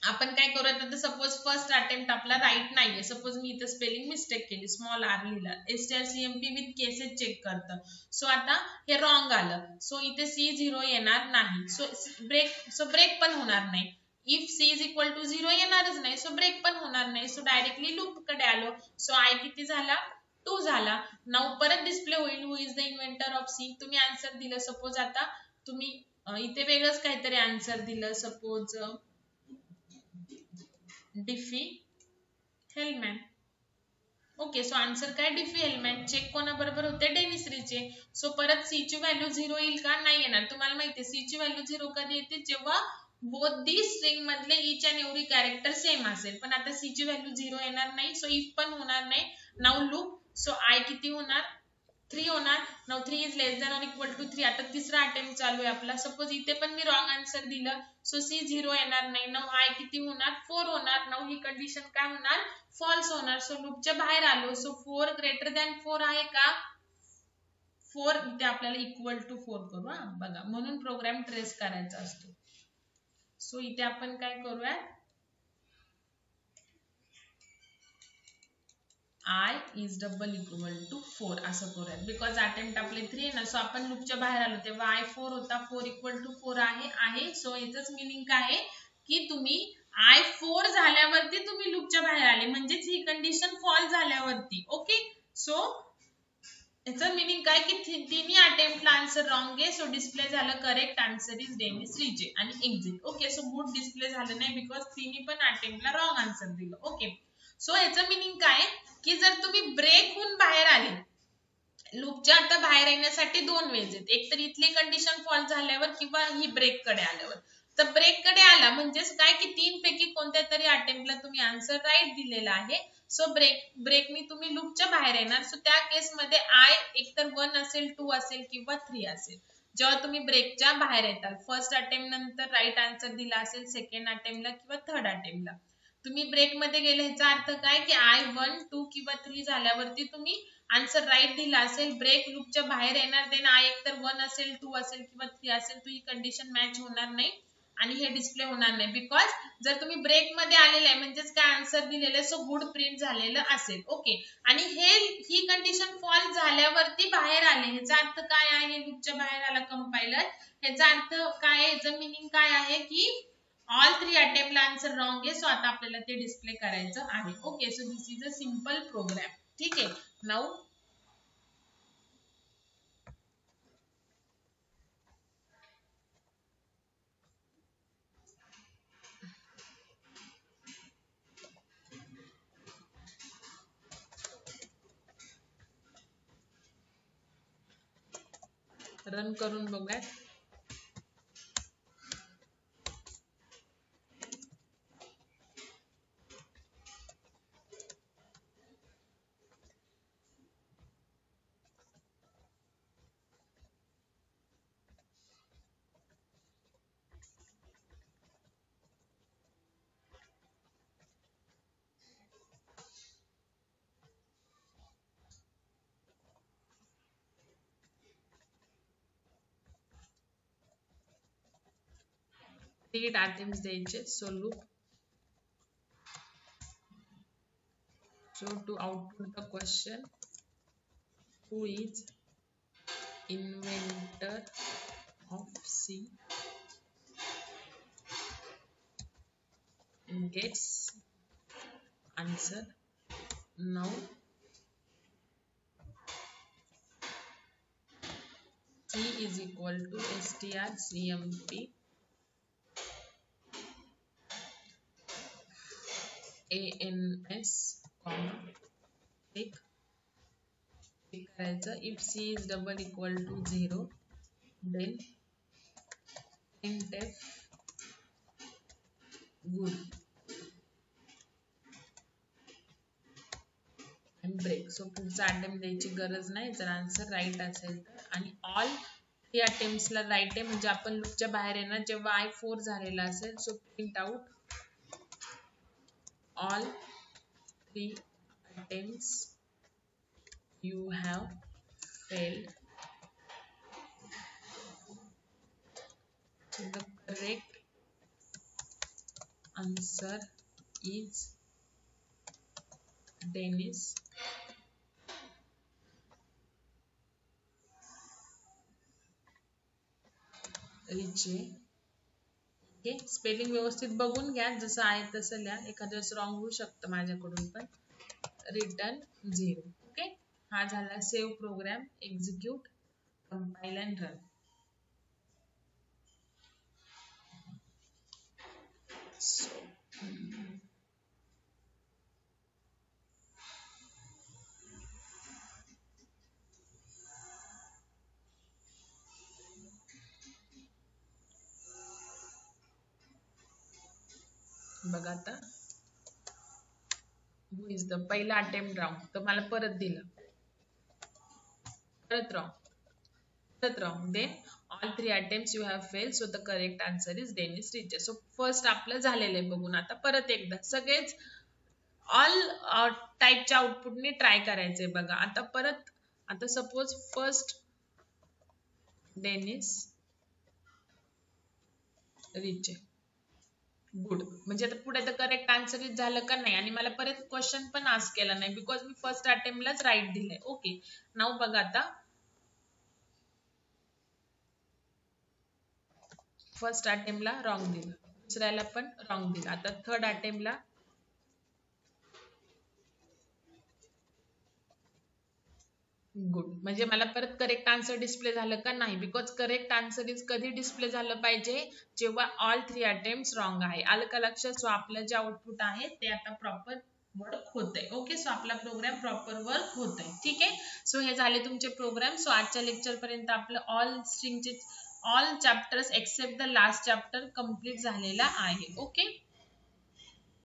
आपण काय करूयात, आता सपोज फर्स्ट अटेम्प्ट आपला राईट नाहीये, सपोज मी इथं स्पेलिंग मिस्टेक केली, स्मॉल आर लिहिलं, strcmp विथ केसेस चेक करतं. सो आता हे रॉंग आलं, सो इथे C0 येणार नाही. सो ब्रेक पण होणार नाही. If C is equal to 0 येणारच नाही, सो ब्रेक पण होणार नाही. सो डायरेक्टली लूप कडे आलो. सो आय किती झाला, 2 झाला. नाव परत डिस्प्ले होईल who is the inventor of C. तुम्ही आन्सर दिलं, सपोज आता तुम्ही इथे वेगळंच काहीतरी आन्सर दिलं, suppose Diffie Hellman. Okay, so answer काय डिफी हेलमॅन. चेक कोणाबरोबर होते, डेनिस रिचे. सो परत सी ची व्हॅल्यू 0 येईल का, नाही येणार. तुम्हाला माहिती आहे सी ची व्हॅल्यू 0 कधी येते, जेव्हा बोथ दी स्ट्रिंग मधले each and every character same असेल. पण आता सी ची व्हॅल्यू 0 येणार नाही, सो इफ पण होणार नाही. नाव लूप, सो आय किती होणार, 3 होणार. Now 3 is less than or equal to 3. आता तिसरा अटेम्प्ट चालू आहे आपला, सपोज इथे पण मी रॉंग आन्सर दिलं, सो सी 0 येणार नाही. नाव आय किती होणार, 4 होणार. नाव ही कंडिशन काय होणार, फॉल्स होणार. सो लूपच्या बाहेर आलो. सो 4 ग्रेटर दॅन 4 आहे का, 4 इथे आपल्याला इक्वल टू 4 करू. बघा, म्हणून प्रोग्राम ट्रेस करायचा असतो. सो इथे आपण काय करूया, I is double equal to 4 असं करूया. बिकॉज अटेम्प्ट आपले 3 आहे ना, सो आपण लूपच्या बाहेर आलो तेव्हा I 4 होता, 4 इक्वल टू 4 आहे. सो याचंच मिनिंग काय आहे की तुम्ही I 4 झाल्यावरती तुम्ही लूपच्या बाहेर आले, म्हणजेच ही कंडिशन फॉल्स झाल्यावरती. ओके, सो याचं मिनिंग काय की तिन्ही अटेम्प्टला आन्सर रॉंग आहे. सो डिस्प्ले झालं करेक्ट आन्सर इज डेनिस रिचे आणि exit. Okay, so good display झालं नाही बिकॉज तिन्ही पण अटेम्प्टला रॉंग आन्सर दिलं. ओके, सो याचं मिनिंग काय की जर तुम्ही ब्रेक होऊन बाहेर आले, लूपच्या आता बाहेर येण्यासाठी 2 वेज आहेत, एक तर इथली कंडिशन फॉल्स झाल्यावर किंवा ही ब्रेक कडे आल्यावर. तर ब्रेक कडे आला म्हणजेच काय की 3 पैकी कोणत्या तरी अटेम्प्टला तुम्ही आन्सर राईट दिलेला आहे. सो ब्रेकनी तुम्ही लूपच्या बाहेर येणार. सो त्या केसमध्ये आय एकतर 1 असेल, 2 असेल किंवा 3 असेल. जेव्हा तुम्ही ब्रेकच्या बाहेर येताल, फर्स्ट अटेम्प्ट नंतर राईट आन्सर दिला असेल, सेकंड अटेम्प्टला किंवा थर्ड अटेम्प्टला तुम्ही ब्रेक मध्ये गेले, ह्याचा अर्थ काय की I 1, 2 किंवा 3 झाल्यावरती तुम्ही आन्सर राईट दिला असेल, ब्रेक लूपच्या बाहेर येणार. देन आय एकतर 1 असेल, 2 असेल किंवा 3 असेल, तर ही कंडिशन मॅच होणार नाही आणि हे डिस्प्ले होणार नाही. बिकॉज जर तुम्ही ब्रेक मध्ये आलेलं आहे म्हणजेच काय आन्सर दिलेलं आहे, सो गुड प्रिंट झालेलं असेल. ओके, आणि ही कंडिशन फॉल्स झाल्यावरती बाहेर आले, ह्याचा अर्थ काय आहे, लूपच्या बाहेर आला कंपायलर, ह्याचा अर्थ काय आहे, ह्याचं मिनिंग काय आहे की ऑल 3 अटेम्प्टला आन्सर रॉंग आहे. सो आता आपल्याला ते डिस्प्ले करायचं आहे. Okay, so this is a simple program. ठीक आहे. नाऊ रन करून बघूया. Read items द्यायचे. So loop. So to output the question, who is inventor of C gets answer. Now C is equal to strcmp ans comma take करायचं. If C is double equal to 0, then printf good and break. So पुढचा attempt द्यायची गरज नाही जर answer right असेल तर. आणि all 3 अटेम्प्ट्सला right आहे म्हणजे आपण लूपच्या बाहेर येणार जेव्हा I4 झालेला असेल. So print out all 3 attempts you have failed. So the correct answer is Dennis Ritchie. Okay, spelling व्यवस्थित बघून घ्या. जसं आहे तसं लिहा. एखाद्या वेळेस रॉंग होऊ शकतं माझ्याकडून पण. रिटर्न 0. ओके, हा झाला save program. Execute, compile and run. बघा आता हु इज द पहिला अटेम्प्ट रॉंग तर मला परत दिलं. परत wrong. Then all 3 attempts you have failed. So the correct answer is Dennis Ritchie. So first आपलं झालेलं आहे बघून. आता परत एकदा सगळेच ऑल टाईपच्या आउटपुटने ट्राय करायचंय बघा. आता परत आता सपोज फर्स्ट डेनिस रिचे गुड म्हणजे आता पुढे तर करेक्ट आन्सर झालं का नाही आणि मला परत क्वेश्चन पण आस्क केला नाही बिकॉज मी फर्स्ट अटेम्प्टलाच राईट दिलंय. ओके, नाव बघा आता फर्स्ट अटेम्प्टला रॉंग दिलं, दुसऱ्याला पण रॉंग दिलं. आता थर्ड अटेम्प्टला गुड म्हणजे मला परत करेक्ट आन्सर डिस्प्ले झालं का नाही बिकॉज करेक्ट आन्सर इज कधी डिस्प्ले झालं पाहिजे जेव्हा ऑल 3 अटेम्प्ट्स रॉंग आहे. आलं का लक्षात. सो आपलं जे आउटपुट आहे ते आता प्रॉपर वर्क होतंय. ओके, सो आपला प्रोग्राम प्रॉपर वर्क होतंय. ठीक आहे. सो हे झाले तुमचे प्रोग्राम. सो आजच्या लेक्चर पर्यंत आपलं ऑल स्ट्रिंगचे all chapters except the last chapter complete झालेला आहे. ओके.